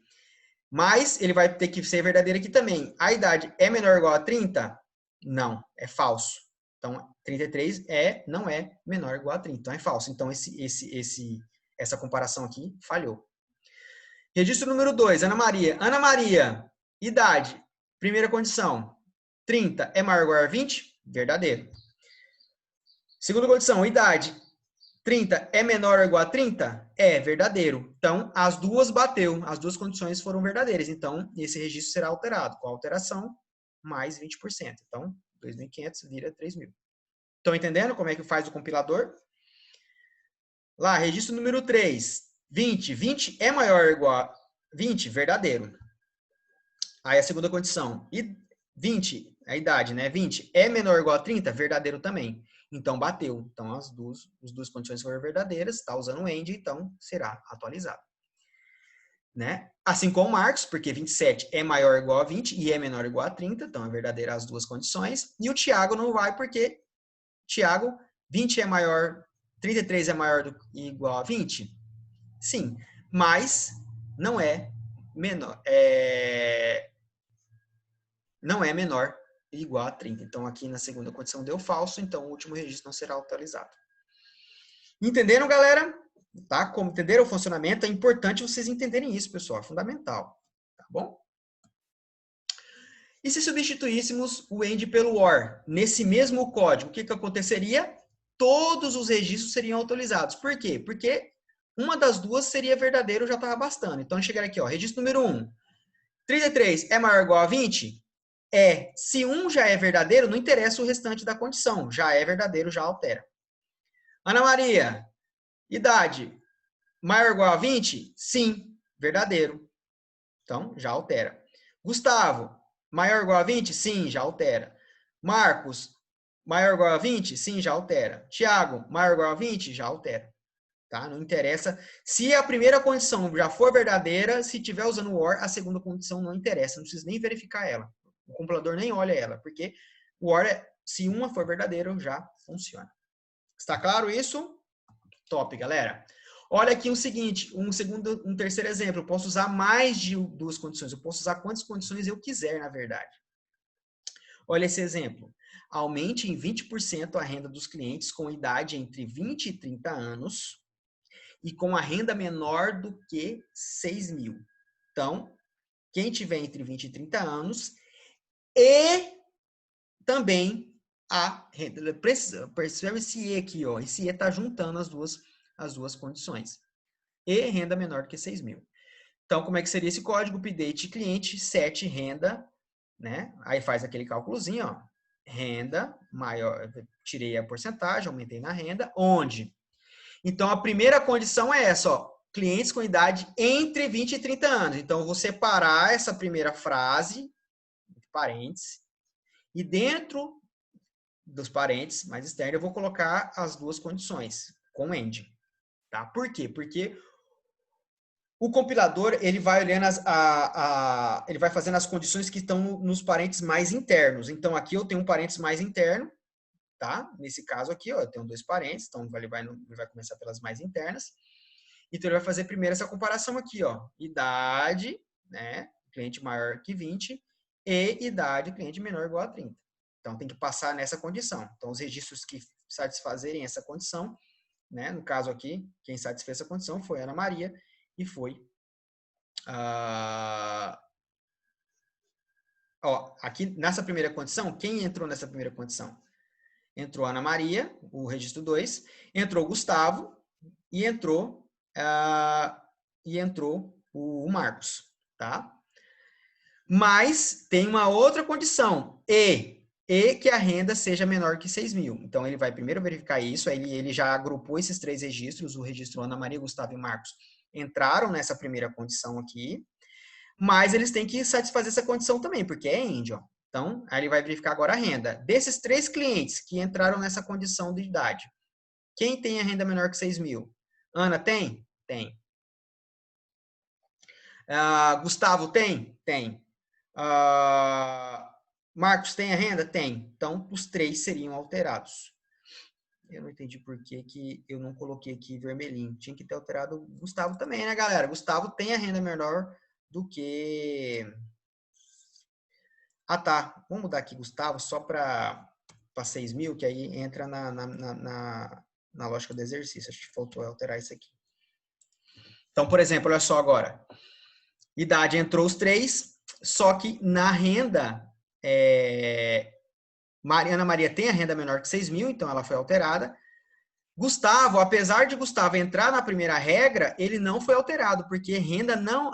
Mas ele vai ter que ser verdadeiro aqui também. A idade é menor ou igual a 30? Não, é falso. Então, 33 não é menor ou igual a 30. Então, é falso. Então, essa comparação aqui falhou. Registro número 2, Ana Maria. Ana Maria, idade, primeira condição, 30 é maior ou igual a 20? Verdadeiro. Segunda condição, idade, 30 é menor ou igual a 30? É verdadeiro. Então, as duas bateu, as duas condições foram verdadeiras. Então, esse registro será alterado. Com a alteração, mais 20%. Então, 2.500 vira 3.000. Estão entendendo como é que faz o compilador? Lá, registro número 3, 20. 20 é maior ou igual a 20? Verdadeiro. Aí a segunda condição. E 20, a idade, né? 20 é menor ou igual a 30? Verdadeiro também. Então, as duas condições foram verdadeiras, está usando o AND, então será atualizado. Né? Assim como o Marcos, porque 27 é maior ou igual a 20 e é menor ou igual a 30, então é verdadeira as duas condições. E o Tiago não vai porque, Tiago, 20 é maior, 33 é maior ou igual a 20? Sim, mas não é menor. Não é menor ou igual a 30. Então, aqui na segunda condição deu falso, então o último registro não será atualizado. Entenderam, galera? Tá? Como entenderam o funcionamento? É importante vocês entenderem isso, pessoal. É fundamental. Tá bom? E se substituíssemos o AND pelo OR nesse mesmo código, o que aconteceria? Todos os registros seriam atualizados. Por quê? Porque uma das duas seria verdadeiro, já estava bastando. Então, chegar aqui, ó, registro número 1. 33 é maior ou igual a 20? É. Se um já é verdadeiro, não interessa o restante da condição. Já é verdadeiro, já altera. Ana Maria, idade, maior ou igual a 20? Sim, verdadeiro. Então, já altera. Gustavo, maior ou igual a 20? Sim, já altera. Marcos, maior ou igual a 20? Sim, já altera. Tiago, maior ou igual a 20? Já altera. Tá? Não interessa. Se a primeira condição já for verdadeira, se estiver usando o OR, a segunda condição não interessa. Não precisa nem verificar ela. O compilador nem olha ela, porque o OR, se uma for verdadeira, já funciona. Está claro isso? Top, galera. Olha aqui o seguinte, um terceiro exemplo. Eu posso usar mais de duas condições. Eu posso usar quantas condições eu quiser, na verdade. Olha esse exemplo. Aumente em 20% a renda dos clientes com idade entre 20 e 30 anos e com a renda menor do que 6.000. Então, quem tiver entre 20 e 30 anos e também a renda. Percebe esse E aqui, ó. Esse E está juntando as duas condições. E renda menor do que 6.000. Então, como é que seria esse código? Update cliente, set renda, né? Aí faz aquele cálculozinho, ó. Renda maior, tirei a porcentagem, aumentei na renda, onde? Então, a primeira condição é essa, ó. Clientes com idade entre 20 e 30 anos. Então, eu vou separar essa primeira frase, entre parênteses, e dentro dos parênteses mais externos, eu vou colocar as duas condições, com end. Tá? Por quê? Porque o compilador, ele vai olhando ele vai fazendo as condições que estão nos parênteses mais internos. Então, aqui eu tenho um parênteses mais interno, tá? Nesse caso aqui, ó, eu tenho dois parênteses, então ele vai começar pelas mais internas. Então, ele vai fazer primeiro essa comparação aqui, ó. Idade, né? Cliente maior que 20 e idade, cliente menor ou igual a 30. Então, tem que passar nessa condição. Então, os registros que satisfazerem essa condição, né? No caso aqui, quem satisfez essa condição foi a Ana Maria e foi ó, aqui nessa primeira condição, quem entrou nessa primeira condição? Entrou a Ana Maria, o registro 2, entrou o Gustavo e entrou o Marcos, tá? Mas tem uma outra condição, e que a renda seja menor que 6.000. Então, ele vai primeiro verificar isso, aí ele já agrupou esses três registros, o registro Ana Maria, Gustavo e Marcos entraram nessa primeira condição aqui, mas eles têm que satisfazer essa condição também, porque é end, ó. Então, aí ele vai verificar agora a renda. Desses três clientes que entraram nessa condição de idade, quem tem a renda menor que 6.000? Ana tem? Tem. Gustavo tem? Tem. Marcos tem a renda? Tem. Então, os três seriam alterados. Eu não entendi por que eu não coloquei aqui vermelhinho. Tinha que ter alterado o Gustavo também, né, galera? Gustavo tem a renda menor do que... Ah, tá. Vamos mudar aqui, Gustavo, só para 6 mil, que aí entra na lógica do exercício. Acho que faltou alterar isso aqui. Então, por exemplo, olha só agora. Idade entrou os 3, só que na renda... Ana Maria tem a renda menor que 6 mil, então ela foi alterada. Gustavo, apesar de Gustavo entrar na primeira regra, ele não foi alterado, porque a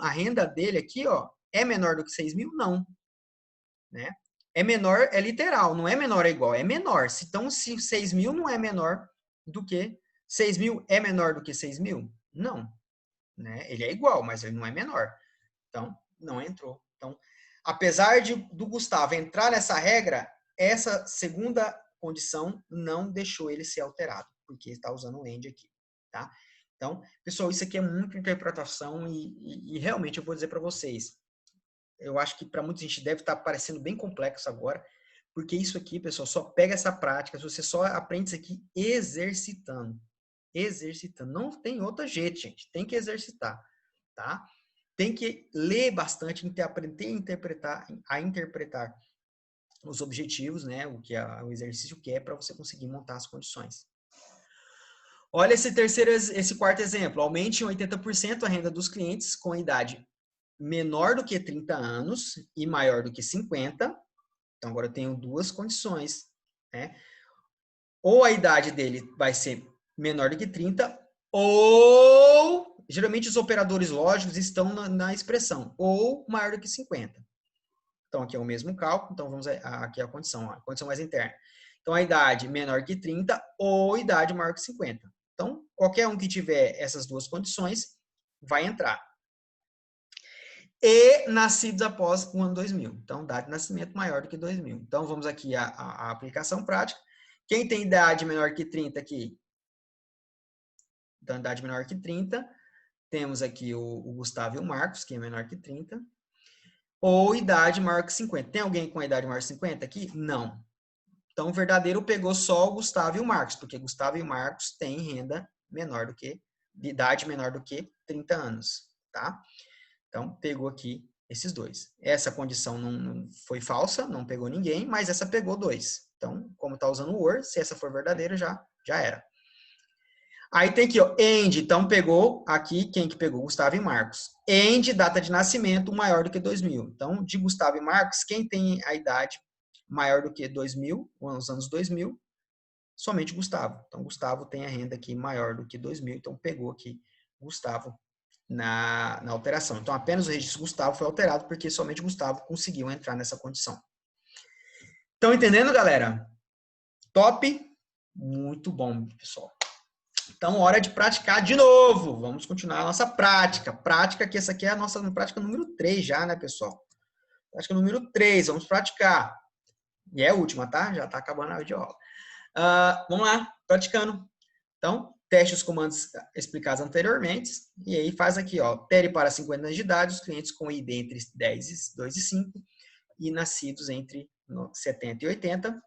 renda dele aqui, ó, é menor do que 6 mil? Não. Né? É menor, é literal, não é menor é igual, é menor. Então, se 6 mil não é menor do que 6 mil é menor do que 6 mil? Não. Né? Ele é igual, mas ele não é menor. Então, não entrou. Então, apesar do Gustavo entrar nessa regra, essa segunda condição não deixou ele ser alterado, porque está usando o AND aqui, tá? Então, pessoal, isso aqui é muita interpretação e realmente eu vou dizer para vocês, eu acho que para muita gente deve estar parecendo bem complexo agora, porque isso aqui, pessoal, só pega essa prática, você só aprende isso aqui exercitando. Exercitando. Não tem outro jeito, gente. Tem que exercitar, tá? Tem que ler bastante, aprender a interpretar os objetivos, né? O que o exercício quer para você conseguir montar as condições. Olha esse quarto exemplo. Aumente em 80% a renda dos clientes com idade menor do que 30 anos e maior do que 50. Então, agora eu tenho duas condições, né? Ou a idade dele vai ser menor do que 30, ou, geralmente os operadores lógicos estão na expressão, ou maior do que 50. Então, aqui é o mesmo cálculo, então vamos aqui a condição mais interna. Então, a idade menor que 30 ou idade maior que 50. Então, qualquer um que tiver essas duas condições vai entrar. E nascidos após o ano 2000. Então, data de nascimento maior do que 2000. Então, vamos aqui à aplicação prática. Quem tem idade menor que 30 aqui? Então, idade menor que 30. Temos aqui o Gustavo e o Marcos, que é menor que 30. Ou idade maior que 50. Tem alguém com a idade maior que 50 aqui? Não. Então, o verdadeiro pegou só o Gustavo e o Marcos, porque Gustavo e o Marcos têm renda menor do que, de idade menor do que 30 anos, tá? Então, pegou aqui esses dois. Essa condição não foi falsa, não pegou ninguém, mas essa pegou dois. Então, como está usando o or, se essa for verdadeira, já era. Aí tem aqui, ó, end. Então, pegou aqui, quem que pegou? Gustavo e Marcos. End, data de nascimento, maior do que 2000. Então, de Gustavo e Marcos, quem tem a idade maior do que 2000, os anos 2000, somente Gustavo. Então, Gustavo tem a renda aqui maior do que 2000, então pegou aqui Gustavo na alteração. Então, apenas o registro Gustavo foi alterado, porque somente Gustavo conseguiu entrar nessa condição. Estão entendendo, galera? Top? Muito bom, pessoal. Então, hora de praticar de novo. Vamos continuar a nossa prática. Prática, que essa aqui é a nossa prática número 3 já, né, pessoal? Prática número 3, vamos praticar. E é a última, tá? Já tá acabando a videoaula. Vamos lá, praticando. Então, teste os comandos explicados anteriormente. E aí faz aqui, ó. Pere para 50 anos de idade, os clientes com ID entre 2 e 5 e nascidos entre 70 e 80.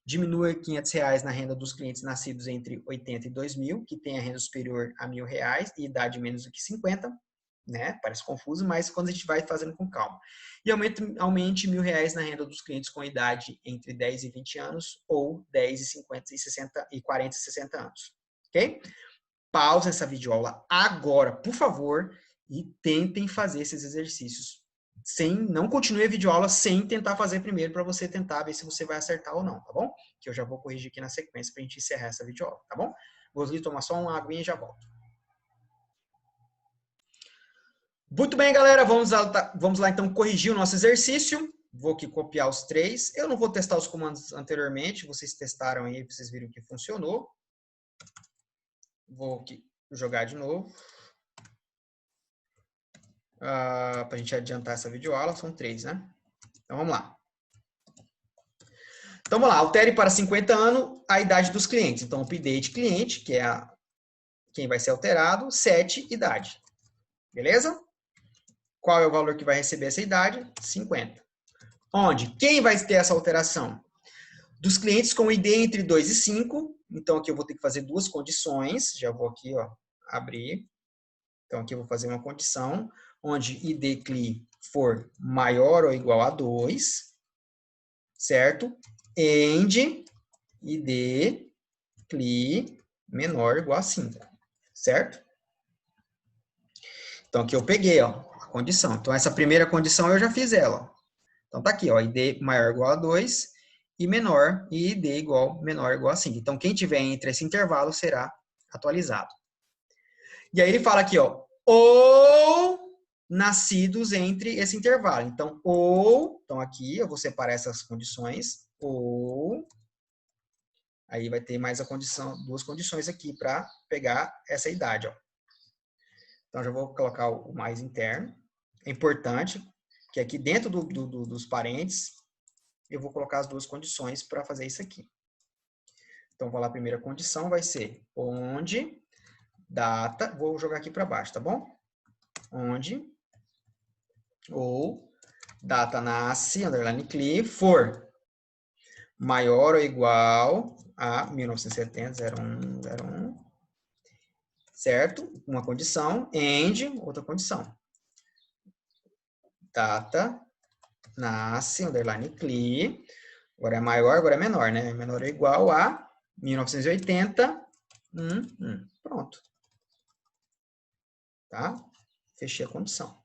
Diminua R$500 na renda dos clientes nascidos entre 80 e 2.000, que tem a renda superior a R$1.000 e idade menos do que 50. Né? Parece confuso, mas quando a gente vai fazendo com calma. E aumente R$1.000 na renda dos clientes com idade entre 10 e 20 anos ou 10 e 50 e 60 e 40 e 60 anos. Ok? Pausa essa videoaula agora, por favor, e tentem fazer esses exercícios. Não continue a videoaula sem tentar fazer primeiro, para você tentar ver se você vai acertar ou não, tá bom? Que eu já vou corrigir aqui na sequência para a gente encerrar essa videoaula, tá bom? Vou ali tomar só uma aguinha e já volto. Muito bem, galera, vamos lá então corrigir o nosso exercício. Vou aqui copiar os 3. Eu não vou testar os comandos anteriormente, vocês testaram aí, vocês viram que funcionou. Vou aqui jogar de novo. Para a gente adiantar essa videoaula, são 3, né? Então, vamos lá. Então, vamos lá. Altere para 50 anos a idade dos clientes. Então, update cliente, que é quem vai ser alterado, 7, idade. Beleza? Qual é o valor que vai receber essa idade? 50. Onde? Quem vai ter essa alteração? Dos clientes com ID entre 2 e 5, Então, aqui eu vou ter que fazer duas condições. Já vou aqui, ó, abrir. Então, aqui eu vou fazer uma condição onde id cli for maior ou igual a 2, certo? End id cli menor ou igual a 5, certo? Então, aqui eu peguei, ó, a condição. Então, essa primeira condição eu já fiz ela, ó. Então, tá aqui, ó, id maior ou igual a 2 e menor, e id menor ou igual a 5. Então, quem tiver entre esse intervalo será atualizado. E aí ele fala aqui, ó, ou nascidos entre esse intervalo. Então, então aqui eu vou separar essas condições, ou, aí vai ter mais a condição, duas condições aqui para pegar essa idade, ó. Então, já vou colocar o mais interno. É importante que aqui dentro dos parênteses, eu vou colocar as duas condições para fazer isso aqui. Então, vou lá, a primeira condição vai ser onde data, vou jogar aqui para baixo, tá bom? Onde ou data nasce, underline cli, for maior ou igual a 1970, 01, certo? Uma condição, end, outra condição. Data nasce, underline cli, agora é maior, agora é menor, né? Menor ou igual a 1980, pronto. Tá? Fechei a condição.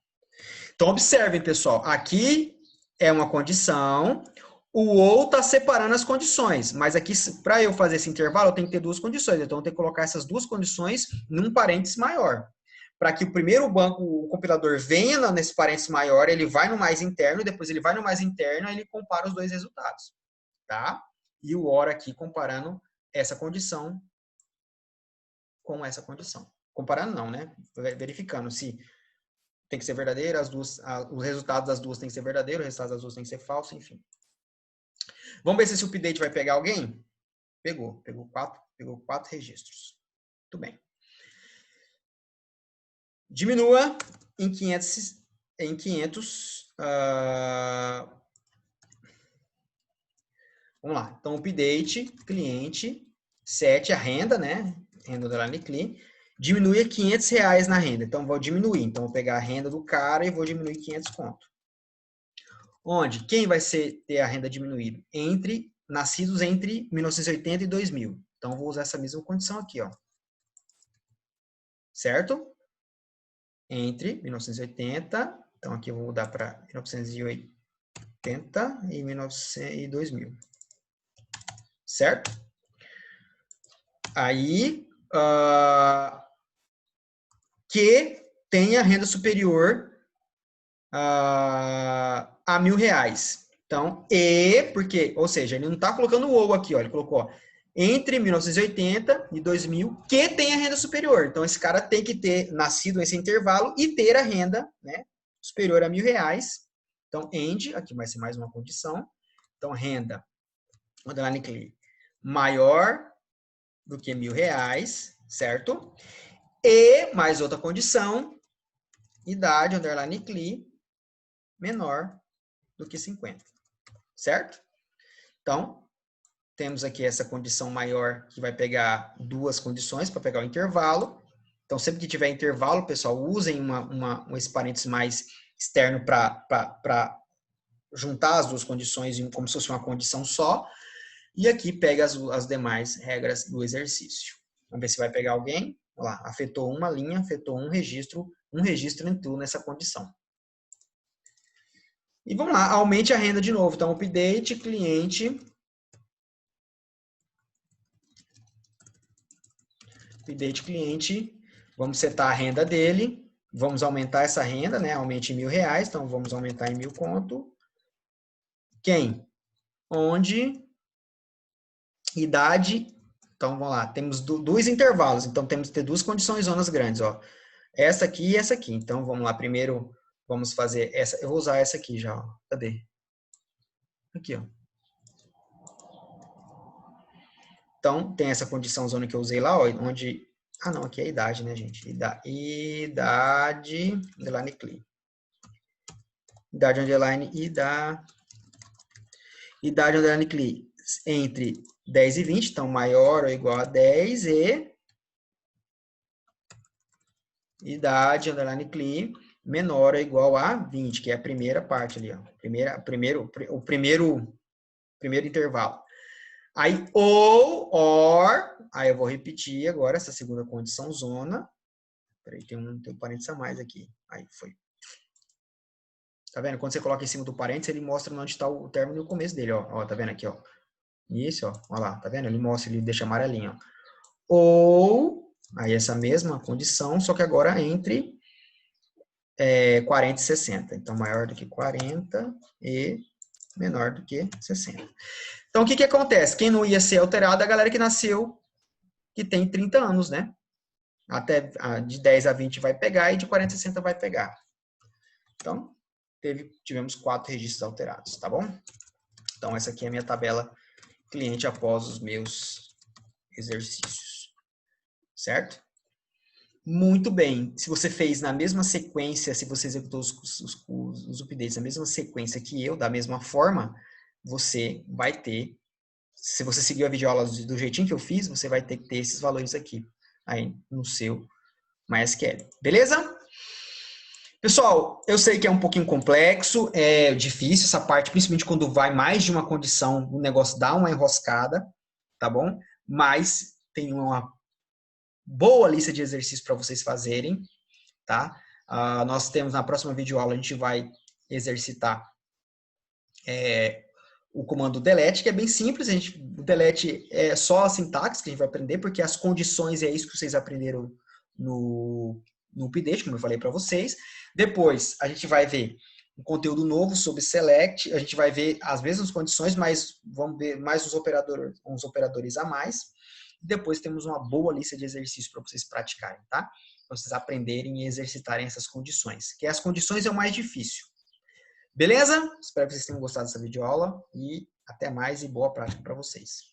Então, observem, pessoal, aqui é uma condição, o ou está separando as condições, mas aqui, para eu fazer esse intervalo, eu tenho que ter duas condições, então eu tenho que colocar essas duas condições num parênteses maior. Para que o primeiro banco, o compilador venha nesse parênteses maior, ele vai no mais interno, depois ele vai no mais interno, e ele compara os dois resultados, tá? E o OR aqui comparando essa condição com essa condição. Comparando não, né? Verificando se tem que ser verdadeira, os resultados das duas tem que ser verdadeiro, os resultados das duas tem que ser falso, enfim. Vamos ver se esse update vai pegar alguém? Pegou quatro registros. Muito bem. Diminua em 500 vamos lá. Então, update, cliente, 7, a renda, né? Renda da line clean. Diminui a R$500 na renda. Então, vou diminuir. Então, vou pegar a renda do cara e vou diminuir 500 conto. Onde? Quem vai ter a renda diminuída? Nascidos entre 1980 e 2000. Então, vou usar essa mesma condição aqui, ó. Certo? Entre 1980, então aqui eu vou mudar para 1980 e 2000. Certo? Aí, que tenha renda superior a R$1.000. Então, porque, ou seja, ele não está colocando o ou aqui, ó, ele colocou, ó, entre 1980 e 2000, que tenha renda superior. Então, esse cara tem que ter nascido nesse intervalo e ter a renda, né, superior a R$1.000. Então, end, aqui vai ser mais uma condição. Então, renda, underline cli, maior do que R$1.000, certo? E, mais outra condição, idade, underline cli, menor do que 50, certo? Então, temos aqui essa condição maior que vai pegar duas condições para pegar o intervalo. Então, sempre que tiver intervalo, pessoal, usem esse parênteses mais externo para juntar as duas condições como se fosse uma condição só. E aqui pega as demais regras do exercício. Vamos ver se vai pegar alguém. Olha lá, afetou uma linha, afetou um registro entrou nessa condição. E vamos lá, aumente a renda de novo. Então, update, cliente. Update cliente. Vamos setar a renda dele. Vamos aumentar essa renda, né? Aumente em R$1.000. Então, vamos aumentar em 1.000 conto. Quem? Onde? Idade. Então, vamos lá. Temos dois intervalos. Então, temos que ter duas condições zonas grandes, ó. Essa aqui e essa aqui. Então, vamos lá. Primeiro, vamos fazer essa. Eu vou usar essa aqui já, ó. Cadê? Aqui, ó. Então, tem essa condição zona que eu usei lá, ó, onde... Ah, não, aqui é a idade, né, gente? Idade, underline cli. Idade, underline, idade, underline cli. entre 10 e 20, então maior ou igual a 10 e idade, underline clean, menor ou igual a 20, que é a primeira parte ali, ó. O primeiro intervalo. Aí, aí eu vou repetir agora essa segunda condição zona. Peraí, tem um parênteses a mais aqui. Aí, foi. Tá vendo? Quando você coloca em cima do parênteses, ele mostra onde está o término e o começo dele, ó. Ó, tá vendo aqui, ó? Isso, ó. Olha lá, tá vendo? Ele mostra, ele deixa amarelinho, ó. Aí essa mesma condição, só que agora entre 40 e 60. Então, maior do que 40 e menor do que 60. Então, o que acontece? Quem não ia ser alterado é a galera que nasceu, que tem 30 anos, né? Até de 10 a 20 vai pegar e de 40 a 60 vai pegar. Então, tivemos 4 registros alterados, tá bom? Então, essa aqui é a minha tabela cliente após os meus exercícios. Certo? Muito bem. Se você fez na mesma sequência, se você executou os updates na mesma sequência que eu, da mesma forma, você vai ter, se você seguiu a videoaula do jeitinho que eu fiz, você vai ter que ter esses valores aqui, aí no seu MySQL. Beleza? Pessoal, eu sei que é um pouquinho complexo, é difícil essa parte, principalmente quando vai mais de uma condição, o negócio dá uma enroscada, tá bom? Mas tem uma boa lista de exercícios para vocês fazerem, tá? Nós temos na próxima videoaula, a gente vai exercitar o comando delete, que é bem simples, o delete é só a sintaxe que a gente vai aprender, porque as condições é isso que vocês aprenderam no update, como eu falei para vocês. Depois, a gente vai ver um conteúdo novo sobre select, a gente vai ver as mesmas condições, mas vamos ver mais uns operadores a mais. Depois temos uma boa lista de exercícios para vocês praticarem, tá? Para vocês aprenderem e exercitarem essas condições, que as condições é o mais difícil. Beleza? Espero que vocês tenham gostado dessa videoaula e até mais e boa prática para vocês.